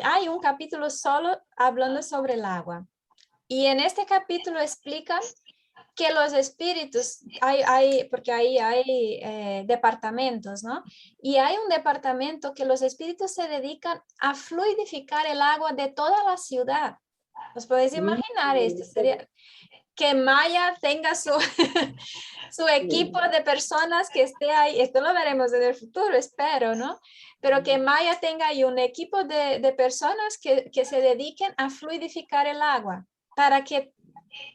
hay un capítulo solo hablando sobre el agua? Y en este capítulo explican que los espíritus, porque ahí hay departamentos, ¿no? Y hay un departamento que los espíritus se dedican a fluidificar el agua de toda la ciudad. ¿Os podéis imaginar esto? Sería que Maya tenga su, su equipo de personas que esté ahí. Esto lo veremos en el futuro, espero, ¿no? Pero que Maya tenga ahí un equipo de personas que se dediquen a fluidificar el agua para que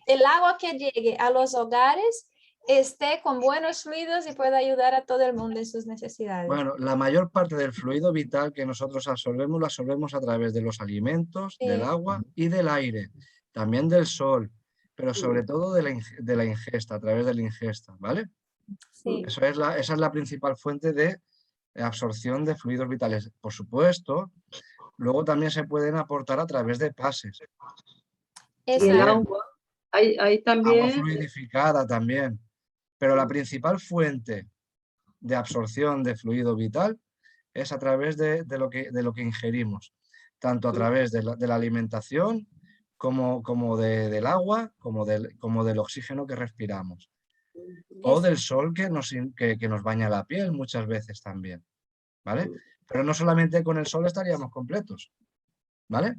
el agua que llegue a los hogares esté con buenos fluidos y pueda ayudar a todo el mundo en sus necesidades. Bueno, la mayor parte del fluido vital que nosotros absorbemos lo absorbemos a través de los alimentos, Sí. del agua y del aire, también del sol, pero sobre todo de la ingesta, a través de la ingesta, ¿vale? Sí. Esa es la principal fuente de absorción de fluidos vitales. Por supuesto, luego también se pueden aportar a través de pases. Y el Exacto. agua, hay Agua también, fluidificada también. Pero la principal fuente de absorción de fluido vital es a través de lo que ingerimos, tanto a través de la alimentación como del agua, como del oxígeno que respiramos. O del sol que nos baña la piel muchas veces también, ¿vale? Pero no solamente con el sol estaríamos completos, ¿vale?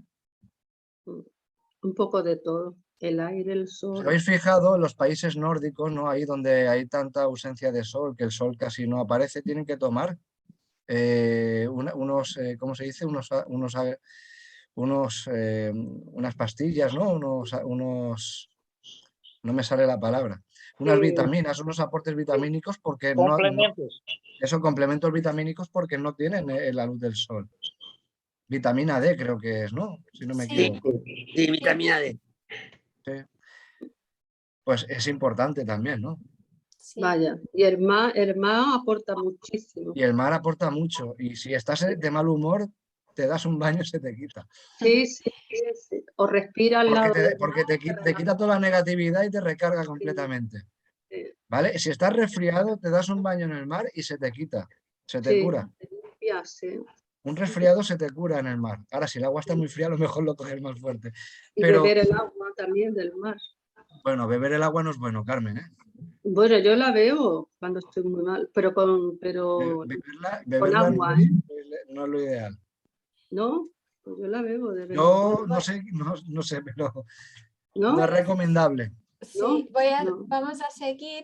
un poco de todo, el aire, el ¿Os sol. habéis fijado en los países nórdicos, ¿no? Ahí donde hay tanta ausencia de sol, que el sol casi no aparece, tienen que tomar ¿cómo se dice? Unas pastillas, ¿no? No me sale la palabra. Unas vitaminas, unos aportes vitamínicos porque Complementos. esos complementos vitamínicos porque no tienen la luz del sol. Vitamina D creo que es, ¿no? Si no me Sí. equivoco. Sí, vitamina D. Sí. Pues es importante también, ¿no? Sí. Vaya, y el mar aporta muchísimo. Y el mar aporta mucho. Y si estás de mal humor, te das un baño y se te quita. Sí, sí, sí. O respira al lado del Porque te quita toda la negatividad y te recarga completamente. Sí. ¿Vale? Si estás resfriado, te das un baño en el mar y se te quita, se te Sí, cura. limpia, sí. Un resfriado se te cura en el mar. Ahora, si el agua está muy fría, a lo mejor lo coges más fuerte. Y Pero, beber el agua también del mar. bueno, beber el agua no es bueno, Carmen, ¿eh? Bueno, yo la bebo cuando estoy muy mal, pero con Beberla agua, no es lo ideal. ¿no? Pues yo la bebo de vez en Yo cuando. no sé, pero ¿No? no es recomendable. Sí, No. vamos a seguir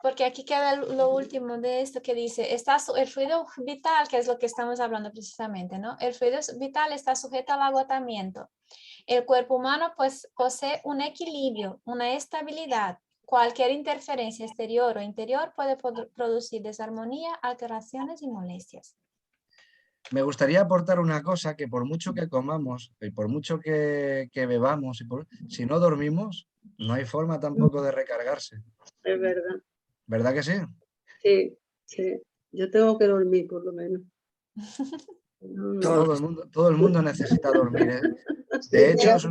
porque aquí queda lo último de esto que dice, el fluido vital, que es lo que estamos hablando precisamente, ¿no? El fluido vital está sujeto al agotamiento. El cuerpo humano pues posee un equilibrio, una estabilidad. Cualquier interferencia exterior o interior puede producir desarmonía, alteraciones y molestias. Me gustaría aportar una cosa, que por mucho que comamos y por mucho que bebamos, si no dormimos, no hay forma tampoco de recargarse. Es verdad. ¿Verdad que sí? Sí, sí. Yo tengo que dormir por lo menos. Todo el mundo necesita dormir, ¿eh? De hecho, es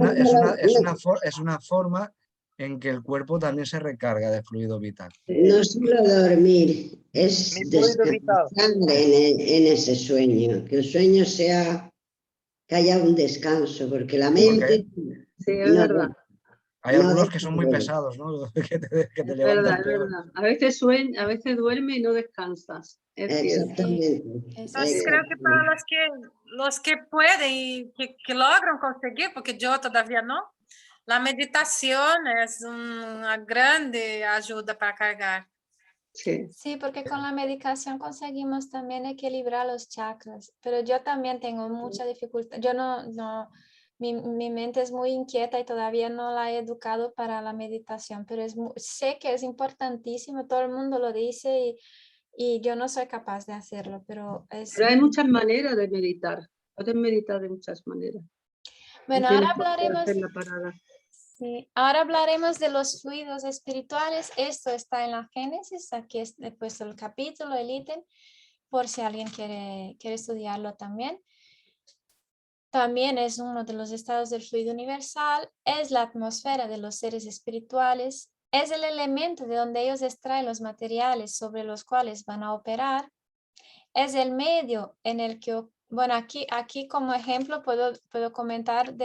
una forma en que el cuerpo también se recarga de fluido vital. No solo dormir, es Mi fluido vital. descansar en ese sueño, que el sueño sea, que haya un descanso, porque la mente Sí, es no, verdad. Hay No algunos que son muy descanso. pesados, ¿no? Que te Es levantan verdad, es peor. verdad. A veces a veces duerme y no descansas. Es cierto. Exactamente. Entonces, Sí. creo que para los que pueden y que logran conseguir, porque yo todavía no, la meditación es una grande ayuda para cargar. Sí. Sí, porque con la medicación conseguimos también equilibrar los chakras, pero yo también tengo mucha dificultad. Yo mi mente es muy inquieta y todavía no la he educado para la meditación, pero sé que es importantísimo, todo el mundo lo dice y yo no soy capaz de hacerlo, pero es... Pero hay muchas maneras de meditar. Puedes meditar de muchas maneras. Bueno, No ahora tienes por qué hablaremos... hacer la parada. Sí, ahora hablaremos de los fluidos espirituales. Esto está en la Génesis, aquí he puesto el capítulo, el ítem, por si alguien quiere estudiarlo también. También es uno de los estados del fluido universal, es la atmósfera de los seres espirituales, es el elemento de donde ellos extraen los materiales sobre los cuales van a operar, es el medio en el que, bueno, aquí como ejemplo puedo comentar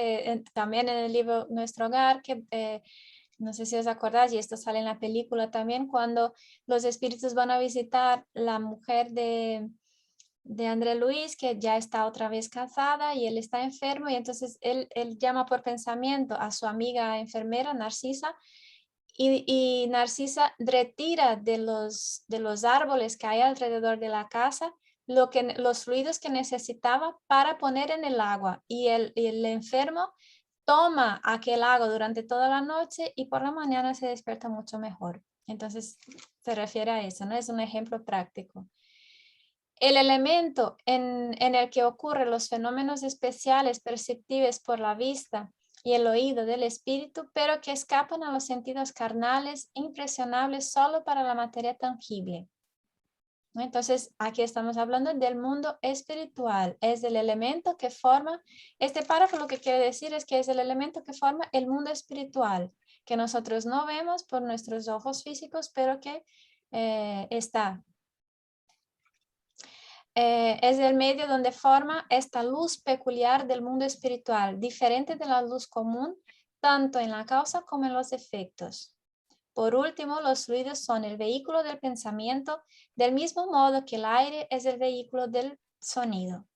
también en el libro Nuestro Hogar, que no sé si os acordáis, y esto sale en la película también, cuando los espíritus van a visitar la mujer de André Luis, que ya está otra vez casada y él está enfermo, y entonces él llama por pensamiento a su amiga enfermera, Narcisa, y Narcisa retira de los árboles que hay alrededor de la casa los fluidos que necesitaba para poner en el agua, y el enfermo toma aquel agua durante toda la noche y por la mañana se despierta mucho mejor. Entonces se refiere a eso, ¿no? Es un ejemplo práctico. El elemento en el que ocurren los fenómenos especiales perceptibles por la vista y el oído del espíritu, pero que escapan a los sentidos carnales, impresionables solo para la materia tangible. Entonces, aquí estamos hablando del mundo espiritual, es el elemento que forma, este párrafo lo que quiere decir es que es el elemento que forma el mundo espiritual, que nosotros no vemos por nuestros ojos físicos, pero que está. Es el medio donde forma esta luz peculiar del mundo espiritual, diferente de la luz común, tanto en la causa como en los efectos. Por último, los fluidos son el vehículo del pensamiento, del mismo modo que el aire es el vehículo del sonido.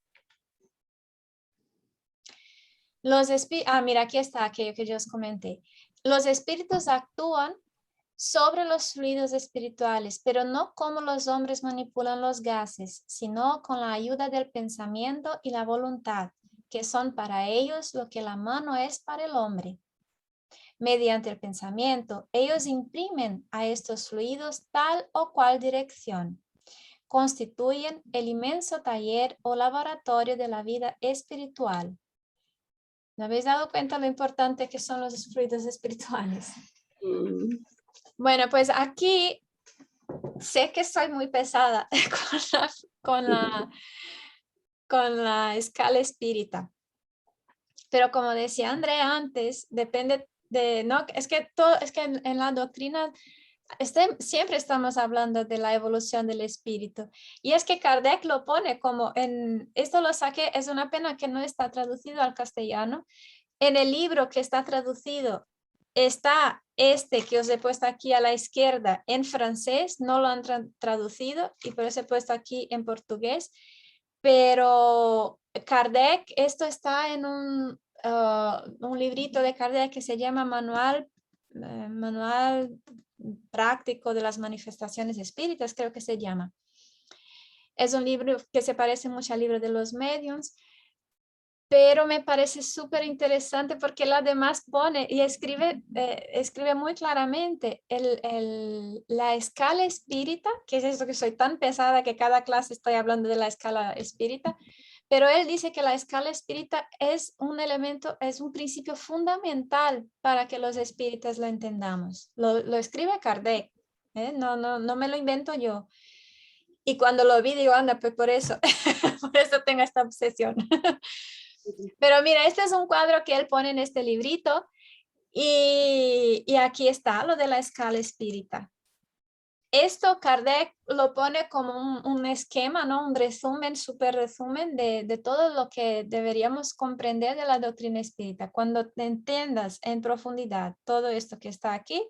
Mira, aquí está aquello que yo os comenté. Los espíritus actúan sobre los fluidos espirituales, pero no como los hombres manipulan los gases, sino con la ayuda del pensamiento y la voluntad, que son para ellos lo que la mano es para el hombre. Mediante el pensamiento, ellos imprimen a estos fluidos tal o cual dirección. Constituyen el inmenso taller o laboratorio de la vida espiritual. ¿No habéis dado cuenta lo importante que son los fluidos espirituales? Bueno, pues aquí sé que soy muy pesada con la escala espírita. Pero como decía Andrea antes, depende de, no, es que en la doctrina siempre estamos hablando de la evolución del espíritu. Y es que Kardec lo pone como esto lo saqué, es una pena que no está traducido al castellano. En el libro que está traducido está que os he puesto aquí a la izquierda en francés, no lo han traducido y por eso he puesto aquí en portugués, pero Kardec, esto está en un librito de Kardec que se llama Manual Práctico de las Manifestaciones Espíritas, creo que se llama. Es un libro que se parece mucho al libro de los mediums, pero me parece súper interesante porque él además pone y escribe muy claramente la escala espírita, que es esto que soy tan pesada que cada clase estoy hablando de la escala espírita, pero él dice que la escala espírita es un elemento, es un principio fundamental para que los espíritas lo entendamos. Lo escribe Kardec, no me lo invento yo. Y cuando lo vi digo, anda, pues por eso tengo esta obsesión. Pero mira, este es un cuadro que él pone en este librito y aquí está lo de la escala espírita. esto Kardec lo pone como un esquema, ¿no? Un resumen, súper resumen de todo lo que deberíamos comprender de la doctrina espírita. Cuando te entiendas en profundidad todo esto que está aquí,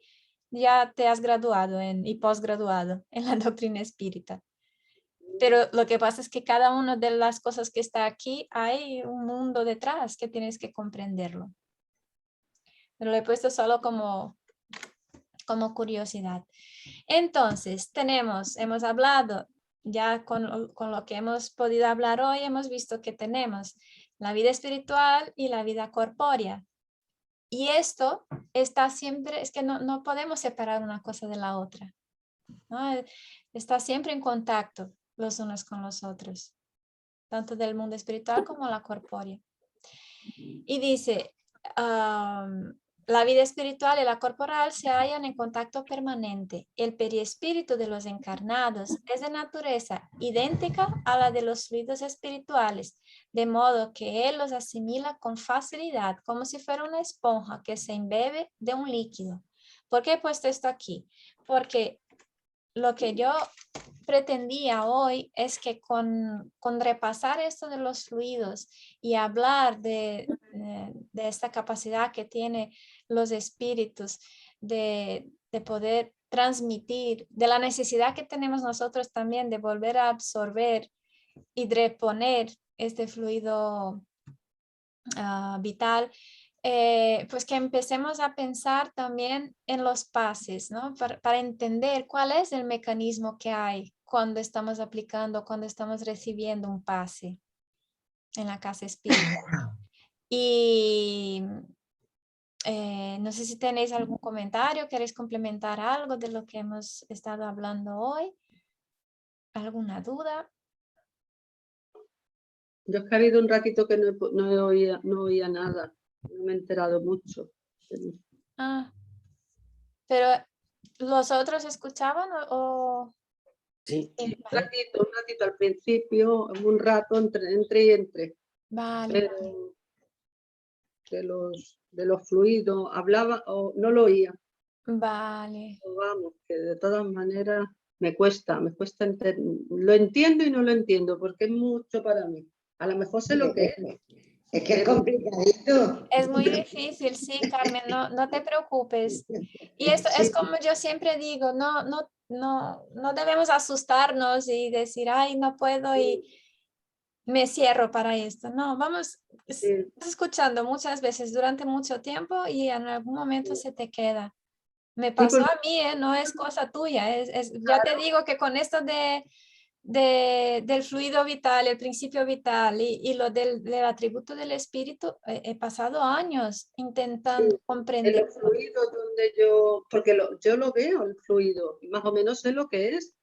ya te has graduado y posgraduado en la doctrina espírita. Pero lo que pasa es que cada una de las cosas que está aquí, hay un mundo detrás que tienes que comprenderlo. Pero lo he puesto solo como curiosidad. Entonces, hemos hablado, ya con lo que hemos podido hablar hoy, hemos visto que tenemos la vida espiritual y la vida corpórea. Y esto está siempre, es que no podemos separar una cosa de la otra, ¿no? Está siempre en contacto los unos con los otros, tanto del mundo espiritual como la corpórea. Y dice, la vida espiritual y la corporal se hallan en contacto permanente. El perispíritu de los encarnados es de naturaleza idéntica a la de los fluidos espirituales, de modo que él los asimila con facilidad, como si fuera una esponja que se embebe de un líquido. ¿Por qué he puesto esto aquí? Porque lo que yo pretendía hoy es que con repasar esto de los fluidos y hablar de esta capacidad que tienen los espíritus de poder transmitir, de la necesidad que tenemos nosotros también de volver a absorber y reponer este fluido vital, pues que empecemos a pensar también en los pases, ¿no? Para entender cuál es el mecanismo que hay cuando estamos aplicando, cuando estamos recibiendo un pase en la casa espírita. Y no sé si tenéis algún comentario, queréis complementar algo de lo que hemos estado hablando hoy. ¿Alguna duda? Yo es que ha habido un ratito que no oía nada, no me he enterado mucho. Pero ¿los otros escuchaban o...? Sí. Un ratito al principio, un rato entre y entre. Vale. Pero de los fluidos hablaba o no lo oía. Vale. Pero vamos, que de todas maneras me cuesta lo entiendo y no lo entiendo porque es mucho para mí. A lo mejor sé lo que es. Es que es complicadito. Es muy difícil, sí, Carmen, no te preocupes. Y esto es como yo siempre digo, no debemos asustarnos y decir, ay, no puedo y me cierro para esto. No, vamos escuchando muchas veces durante mucho tiempo y en algún momento se te queda. Me pasó a mí, no es cosa tuya. Ya te digo que con esto del fluido vital, el principio vital y lo del atributo del espíritu, he pasado años intentando comprender. En los fluidos donde porque yo lo veo, el fluido, y más o menos sé lo que es,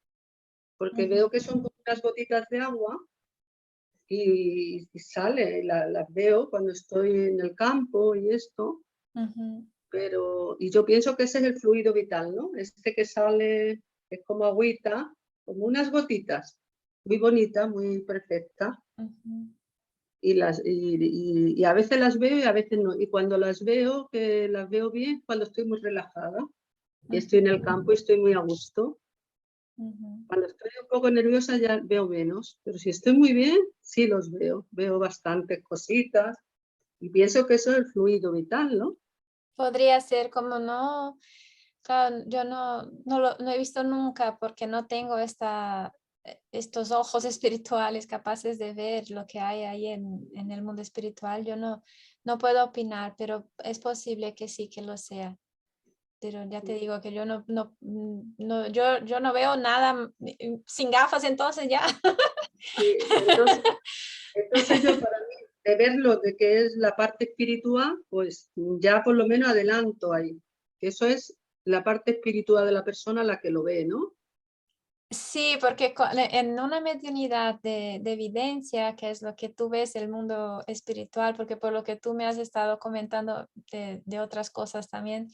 porque veo que son como unas gotitas de agua y sale, las veo cuando estoy en el campo y esto, y yo pienso que ese es el fluido vital, ¿no? Este que sale, es como agüita, como unas gotitas, muy bonita, muy perfecta. Y a veces las veo y a veces no. Y cuando las veo, que las veo bien, cuando estoy muy relajada y estoy en el campo y estoy muy a gusto. Cuando estoy un poco nerviosa ya veo menos, pero si estoy muy bien, sí los veo. Veo bastantes cositas y pienso que eso es el fluido vital, ¿no? Podría ser como no, claro, yo no he visto nunca porque no tengo estos ojos espirituales capaces de ver lo que hay ahí en el mundo espiritual. Yo no puedo opinar, pero es posible que sí que lo sea. Pero ya te digo que yo yo no veo nada sin gafas, entonces ya. Sí, entonces yo para mí, de verlo de que es la parte espiritual, pues ya por lo menos adelanto ahí. Eso es la parte espiritual de la persona la que lo ve, ¿no? Sí, porque en una mediunidad de evidencia, que es lo que tú ves el mundo espiritual, porque por lo que tú me has estado comentando de otras cosas también,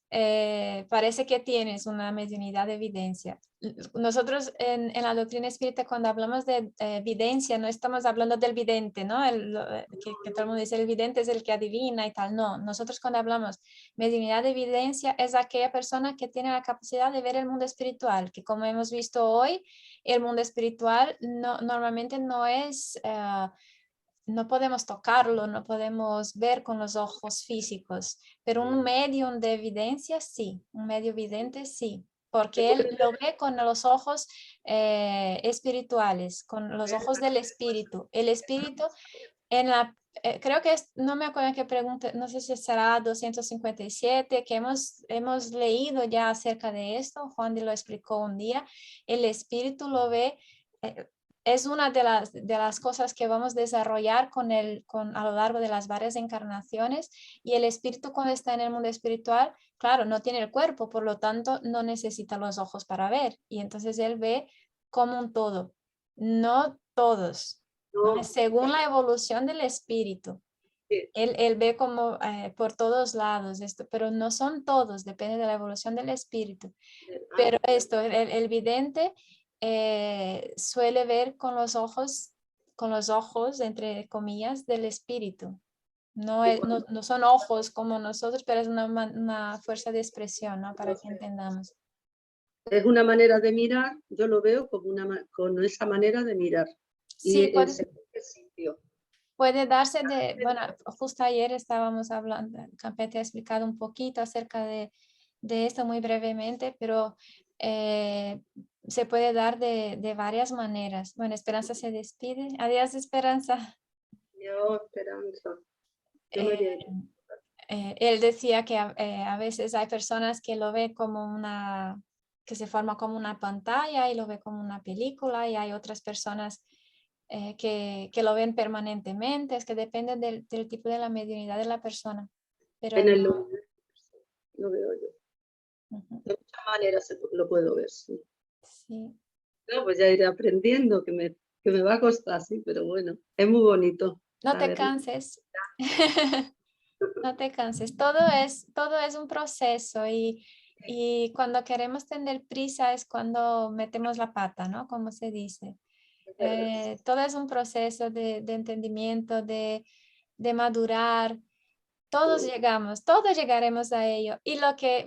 parece que tienes una mediunidad de evidencia. Nosotros en la doctrina espírita, cuando hablamos de evidencia, no estamos hablando del vidente, ¿no? Que todo el mundo dice el vidente es el que adivina y tal. No, nosotros cuando hablamos mediunidad de evidencia es aquella persona que tiene la capacidad de ver el mundo espiritual, que como hemos visto hoy, el mundo espiritual normalmente no es... no podemos tocarlo, no podemos ver con los ojos físicos, pero un medium de evidencia sí, un medio vidente sí, porque él lo ve con los ojos espirituales, con los ojos del espíritu. El espíritu en la, creo que no me acuerdo en qué pregunta, no sé si será 257, que hemos leído ya acerca de esto, Juan de lo explicó un día, el espíritu lo ve. Es una de las cosas que vamos a desarrollar a lo largo de las varias encarnaciones, y el espíritu cuando está en el mundo espiritual, claro, no tiene el cuerpo, por lo tanto no necesita los ojos para ver, y entonces él ve como un todo, no todos, ¿no? Según la evolución del espíritu. Sí. Él ve como por todos lados, pero no son todos, depende de la evolución del espíritu. Pero esto, el vidente suele ver con los ojos, entre comillas, del espíritu. No son ojos como nosotros, pero es una fuerza de expresión, ¿no? Para que entendamos. Es una manera de mirar, yo lo veo como con esa manera de mirar. Sí, Y en ese sitio. puede darse bueno, justo ayer estábamos hablando, Campe te ha explicado un poquito acerca de esto muy brevemente, pero se puede dar de varias maneras. Bueno, Esperanza se despide. Adiós, Esperanza. Yo, Esperanza. Yo me voy a ir. Él decía que a veces hay personas que lo ven como que se forma como una pantalla y lo ve como una película, y hay otras personas que lo ven permanentemente. Es que depende del tipo de la mediunidad de la persona. Pero En el lo veo yo. Ujú. De muchas maneras lo puedo ver, sí. Sí. No, pues ya iré aprendiendo, que me va a costar, sí, pero bueno, es muy bonito. No te saberlo. canses. No te canses. Todo es un proceso, y cuando queremos tener prisa es cuando metemos la pata, ¿no? Como se dice. Todo es un proceso de entendimiento, de madurar. Todos llegaremos a ello. Y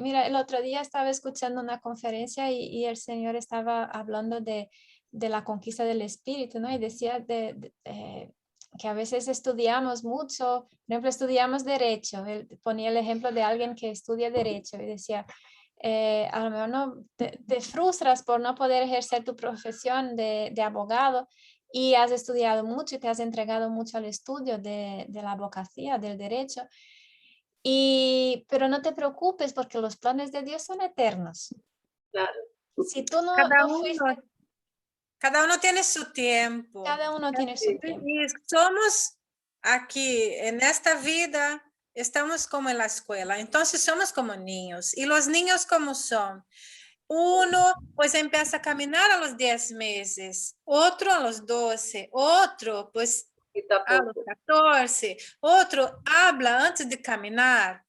mira, el otro día estaba escuchando una conferencia y el Señor estaba hablando de la conquista del espíritu, ¿no? Y decía que a veces estudiamos mucho, por ejemplo, estudiamos derecho. Él ponía el ejemplo de alguien que estudia derecho y decía, a lo mejor no te frustras por no poder ejercer tu profesión de abogado, y has estudiado mucho y te has entregado mucho al estudio de la abogacía, del derecho. Pero no te preocupes, porque los planes de Dios son eternos. Claro. Si tú no fuiste, Cada uno tiene su tiempo. cada uno tiene su tiempo. Y somos aquí, en esta vida, estamos como en la escuela. Entonces somos como niños. ¿Y los niños cómo son? Uno pues empieza a caminar a los 10 meses, otro a los 12, otro pues a los 14, otro habla antes de caminar.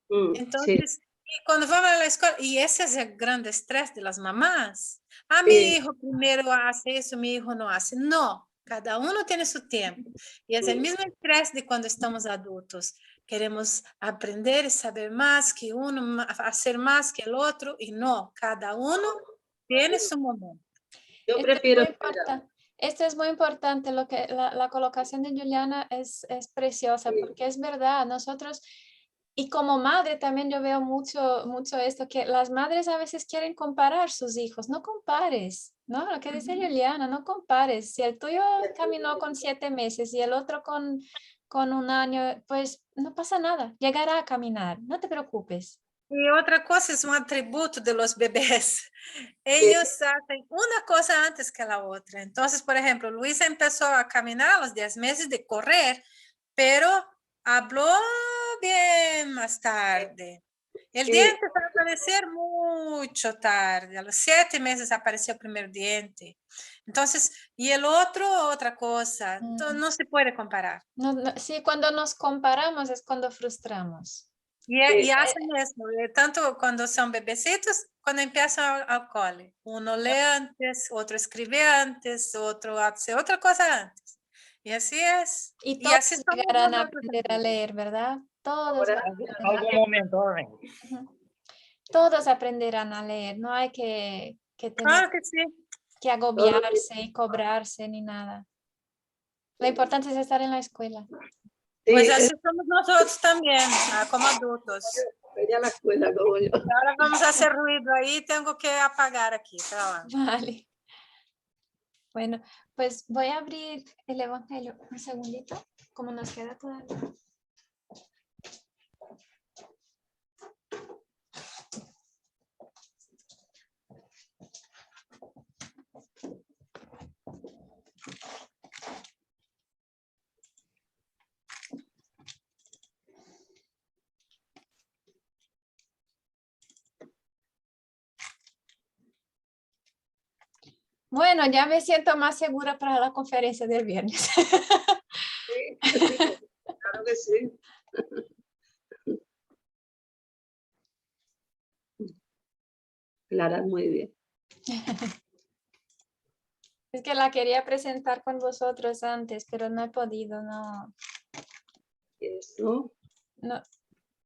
Entonces, y cuando vamos a la escuela, y ese es el gran estrés de las mamás. Mi hijo primero hace eso, mi hijo no hace. No, cada uno tiene su tiempo. Y es el mismo estrés de cuando estamos adultos. Queremos aprender y saber más que uno, hacer más que el otro, y no, cada uno tiene su momento. Yo prefiero Esto es muy importante, lo que la colocación de Juliana es preciosa, porque es verdad, nosotros, y como madre también yo veo mucho esto, que las madres a veces quieren comparar sus hijos. No compares, ¿no? Lo que dice Juliana, no compares. Si el tuyo caminó con 7 meses y el otro con 1 año, pues no pasa nada, llegará a caminar, no te preocupes. Y otra cosa es un atributo de los bebés. Ellos hacen una cosa antes que la otra. Entonces, por ejemplo, Luisa empezó a caminar a los 10 meses de correr, pero habló bien más tarde. El diente va a aparecer mucho tarde. A los 7 meses apareció el primer diente. Entonces, y el otro, otra cosa. Entonces, no se puede comparar. Sí, cuando nos comparamos es cuando frustramos. Y hacen eso, tanto cuando son bebecitos, cuando empiezan al cole. Uno lee antes, otro escribe antes, otro hace otra cosa antes. Y así es. Y Y todos así somos llegarán a nosotros aprender a también. leer, ¿verdad? Todos, Ahora, Algún momento, amén. Ujú. Todos aprenderán a leer. No hay que tener Claro que sí. que agobiarse y cobrarse ni nada. Lo importante es estar en la escuela. Pues sí, así somos nosotros también, como adultos. ella a la escuela como yo. Ahora vamos a hacer ruido ahí, tengo que apagar aquí. Tá? Vale. Bueno, pues voy a abrir el Evangelio un segundito, como nos queda todavía. Bueno, ya me siento más segura para la conferencia del viernes. Sí, claro que sí. Clara, muy bien. Es que la quería presentar con vosotros antes, pero no he podido, no. Eso. No.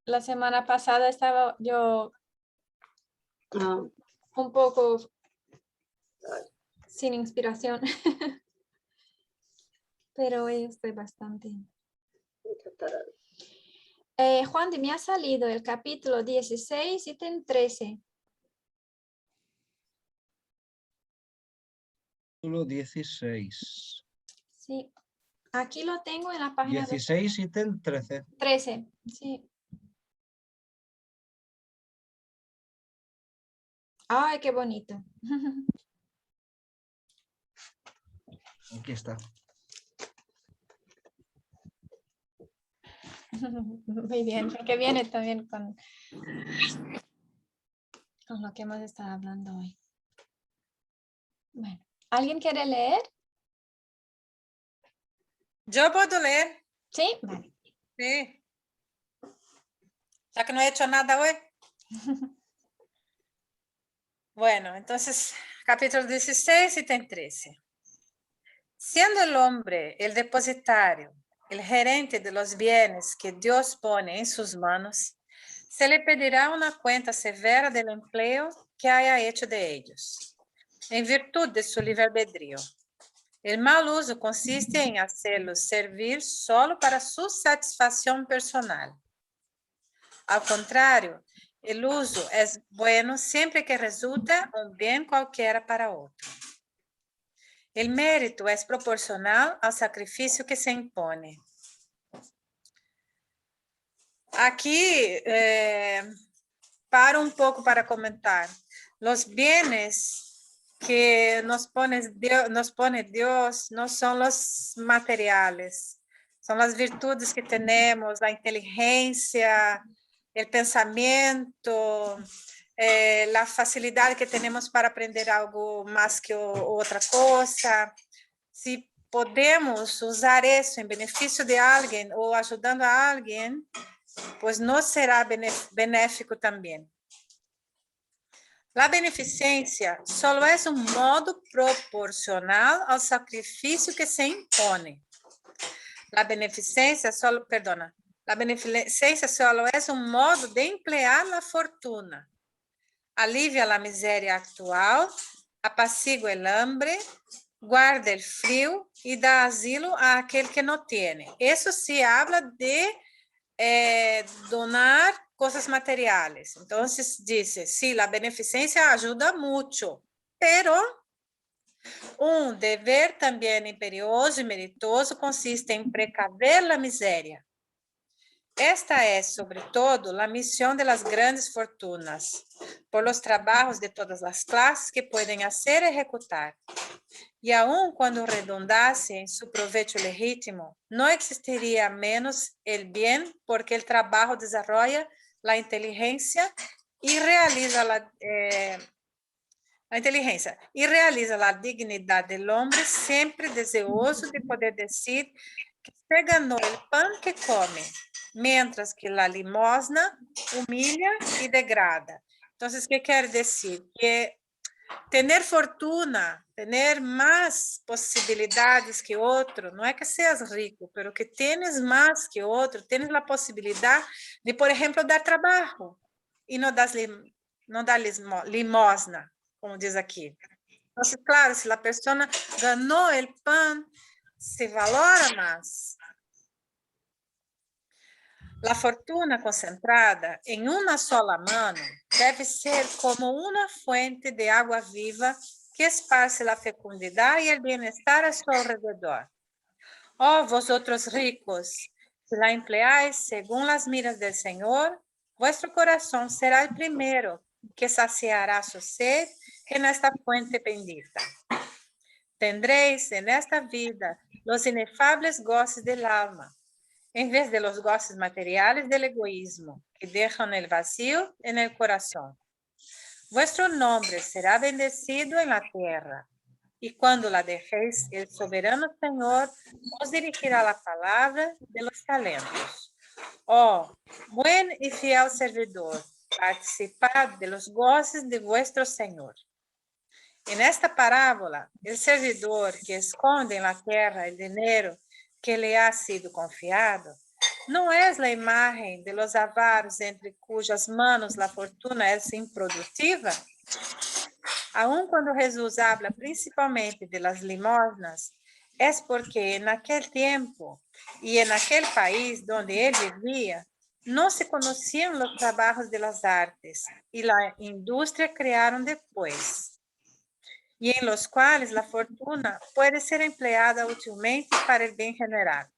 La semana pasada estaba yo Ah, un poco sin inspiración, pero hoy estoy bastante. Juan, me ha salido el capítulo 16, ítem 13. Capítulo 16. Sí, aquí lo tengo en la página 16, ítem 13. 13. Sí. Ay, qué bonito. Aquí está. Muy bien, porque viene también con lo que hemos estado hablando hoy. Bueno, ¿alguien quiere leer? Yo puedo leer, Sí, vale. sí. Ya que no he hecho nada hoy. Bueno, entonces, capítulo 16, ítem 13. Siendo el hombre el depositario, el gerente de los bienes que Dios pone en sus manos, se le pedirá una cuenta severa del empleo que haya hecho de ellos, en virtud de su libre albedrío. El mal uso consiste en hacerlos servir solo para su satisfacción personal. Al contrario, el uso es bueno siempre que resulta un bien cualquiera para otro. El mérito es proporcional al sacrificio que se impone. Aquí paro un poco para comentar. Los bienes que nos pone Dios no son los materiales, son las virtudes que tenemos, la inteligencia, el pensamiento, la facilidad que tenemos para aprender algo más que otra cosa. Si podemos usar eso en beneficio de alguien o ayudando a alguien, pues no será benéfico también. La beneficencia solo es un modo proporcional al sacrificio que se impone. La beneficencia solo es un modo de emplear la fortuna. Alivia la miseria actual, apacigua el hambre, guarda el frío y da asilo a aquel que no tiene. Eso sí habla de donar cosas materiales. Entonces dice, sí, la beneficencia ayuda mucho, pero un deber también imperioso y meritoso consiste en precaver la miseria. Esta es, sobre todo, la misión de las grandes fortunas, por los trabajos de todas las clases que pueden hacer y ejecutar. Y aun cuando redundase en su provecho legítimo, no existiría menos el bien porque el trabajo desarrolla la inteligencia y realiza la dignidad del hombre, siempre deseoso de poder decir que se ganó el pan que come. mientras que la limosna humilla y degrada. Entonces, ¿qué quiere decir? Que tener fortuna, tener más posibilidades que otro, no es que seas rico, pero que tienes más que otro, tienes la posibilidad de, por ejemplo, dar trabajo y no das limosna, como dice aquí. Entonces, claro, si la persona ganó el pan, se valora más. La fortuna concentrada en una sola mano debe ser como una fuente de agua viva que esparce la fecundidad y el bienestar a su alrededor. Oh, vosotros ricos, si la empleáis según las miras del Señor, vuestro corazón será el primero que saciará su sed en esta fuente bendita. Tendréis en esta vida los inefables goces del alma, en vez de los goces materiales del egoísmo, que dejan el vacío en el corazón. Vuestro nombre será bendecido en la tierra, y cuando la dejéis, el soberano Señor os dirigirá la palabra de los talentos. Oh, buen y fiel servidor, participad de los goces de vuestro Señor. En esta parábola, el servidor que esconde en la tierra el dinero que le ha sido confiado, no es la imagen de los avaros entre cujas manos la fortuna es improductiva. Aun cuando Jesús habla principalmente de las limosnas, es porque en aquel tiempo y en aquel país donde él vivía, no se conocían los trabajos de las artes y la industria crearon después, y en los cuales la fortuna puede ser empleada útilmente para el bien general.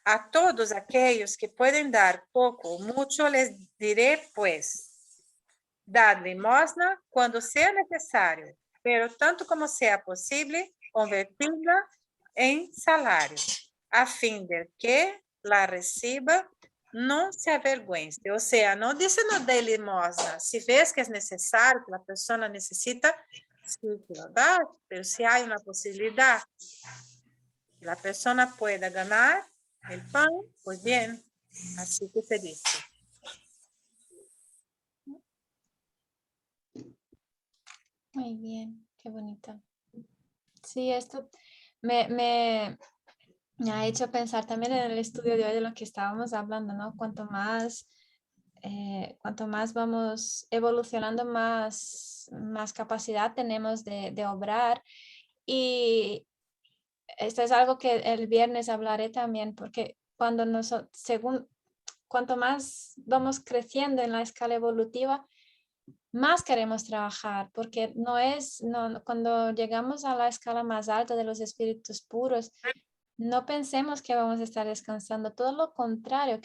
A todos aquellos que pueden dar poco o mucho les diré, pues, dad limosna cuando sea necesario, pero tanto como sea posible, convertidla en salario, a fin de que la reciba no se avergüence. O sea, no dice no dé limosna. Si ves que es necesario, que la persona necesita, sí que lo das, pero si hay una posibilidad que la persona pueda ganar el pan, pues bien, así que se dice. Muy bien, qué bonito. Sí, esto me ha hecho pensar también en el estudio de hoy de lo que estábamos hablando, ¿no? Cuanto más vamos evolucionando, más capacidad tenemos de obrar. Y esto es algo que el viernes hablaré también, porque cuando cuanto más vamos creciendo en la escala evolutiva, más queremos trabajar, porque cuando llegamos a la escala más alta de los espíritus puros, no pensemos que vamos a estar descansando, todo lo contrario,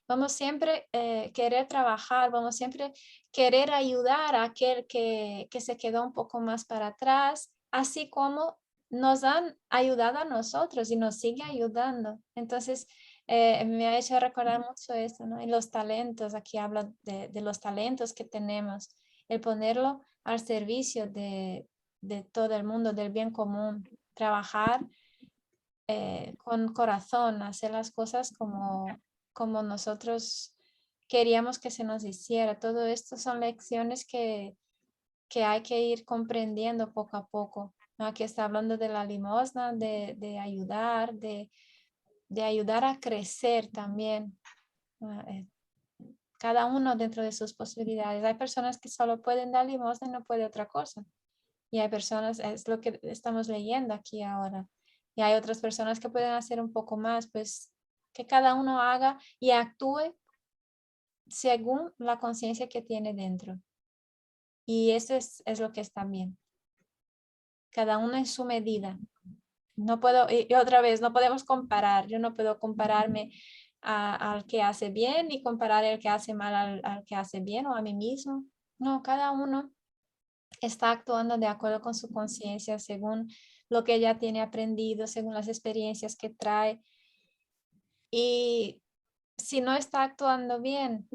vamos siempre querer trabajar, vamos siempre querer ayudar a aquel que se quedó un poco más para atrás, así como nos han ayudado a nosotros y nos sigue ayudando. Entonces, me ha hecho recordar mucho esto, ¿no? Y los talentos, aquí habla de los talentos que tenemos, el ponerlo al servicio de todo el mundo, del bien común, trabajar con corazón, hacer las cosas como nosotros queríamos que se nos hiciera. Todo esto son lecciones que hay que ir comprendiendo poco a poco, ¿no? Aquí está hablando de la limosna, de ayudar, de ayudar a crecer también. Cada uno dentro de sus posibilidades. Hay personas que solo pueden dar limosna y no puede otra cosa. Y hay personas, es lo que estamos leyendo aquí ahora. Y hay otras personas que pueden hacer un poco más, pues que cada uno haga y actúe según la conciencia que tiene dentro. Y eso es lo que está bien. Cada uno en su medida. No puedo, y otra vez, no podemos comparar. Yo no puedo compararme al que hace bien y comparar el que hace mal al que hace bien o a mí mismo. No, cada uno está actuando de acuerdo con su conciencia, según lo que ella tiene aprendido, según las experiencias que trae. Y si no está actuando bien,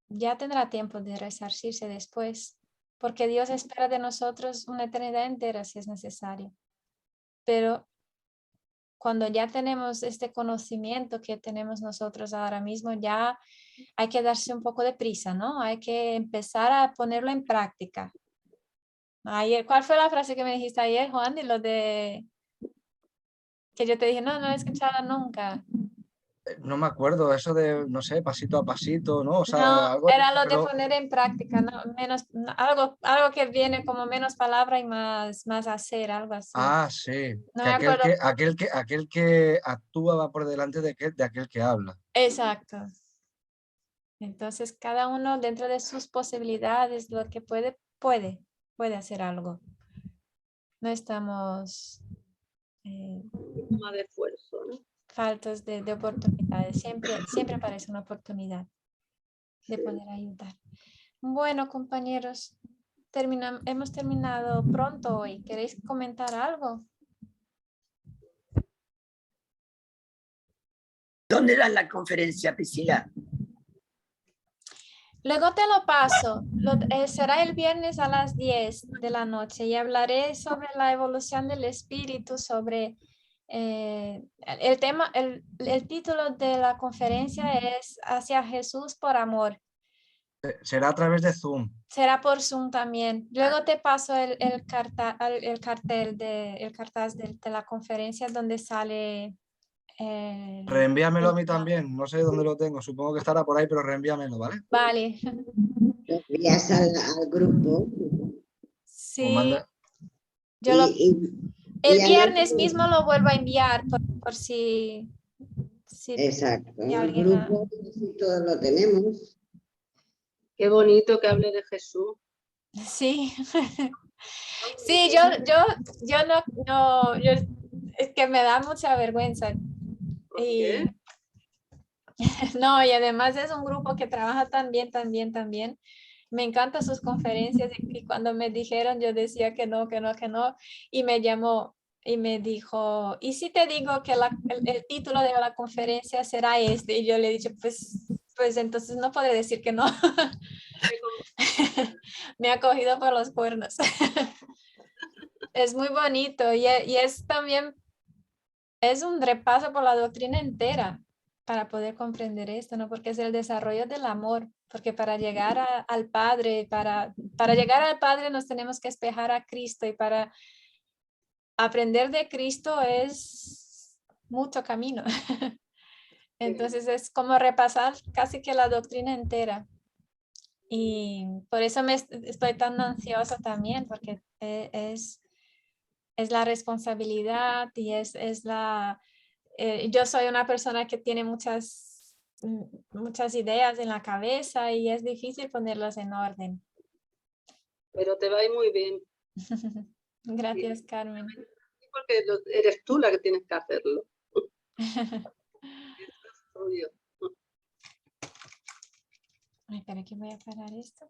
ya tendrá tiempo de resarcirse después, porque Dios espera de nosotros una eternidad entera si es necesario. Pero cuando ya tenemos este conocimiento que tenemos nosotros ahora mismo, ya hay que darse un poco de prisa, ¿no? Hay que empezar a ponerlo en práctica. Ayer, ¿cuál fue la frase que me dijiste ayer, Juan? De lo de que yo te dije, no he escuchado nunca. No me acuerdo, eso de, no sé, pasito a pasito, ¿no? O sea, No, algo era lo de pero- poner en práctica, ¿no? Menos, algo que viene como menos palabra y más hacer, algo así. Ah, sí. No Que me acuerdo. aquel que actúa va por delante de aquel que habla. Exacto. Entonces, cada uno dentro de sus posibilidades, lo que puede hacer algo. No estamos Toma de esfuerzo, ¿no? faltos de oportunidades. Siempre aparece una oportunidad de poder ayudar. Bueno, compañeros, hemos terminado pronto hoy. ¿Queréis comentar algo? ¿Dónde das la conferencia, Priscila? Luego te lo paso. Será el viernes a las 10 de la noche y hablaré sobre la evolución del espíritu, sobre el tema, el título de la conferencia es Hacia Jesús por amor. Será a través de Zoom. Será por Zoom también. Luego te paso el cartel de la conferencia donde sale. Reenvíamelo a mí también. No sé dónde lo tengo. Supongo que estará por ahí, pero reenvíamelo, ¿vale? Vale. Lo envías al grupo. O Sí. manda- Yo lo, el y viernes anoche- mismo lo vuelvo a enviar por si Exacto, y el alguien grupo, si todos lo tenemos. Qué bonito que hable de Jesús. sí. Sí, es que me da mucha vergüenza. ¿Por Y, qué? no, y además es un grupo que trabaja también. Me encantan sus conferencias y cuando me dijeron yo decía que no, y me llamó y me dijo, ¿y si te digo que el título de la conferencia será este? Y yo le he dicho, pues entonces no podré decir que no. Me ha cogido por los cuernos. Es muy bonito y es también, es un repaso por la doctrina entera para poder comprender esto, ¿no? Porque es el desarrollo del amor, porque para llegar al Padre, para llegar al Padre nos tenemos que espejar a Cristo y para aprender de Cristo es mucho camino. Entonces es como repasar casi que la doctrina entera. Y por eso estoy tan ansiosa también, porque es la responsabilidad y es la... yo soy una persona que tiene muchas ideas en la cabeza y es difícil ponerlas en orden. Pero te va a ir muy bien. Gracias, Carmen. Porque eres tú la que tienes que hacerlo. Eso es tuyo. Ay, espera que voy a parar esto.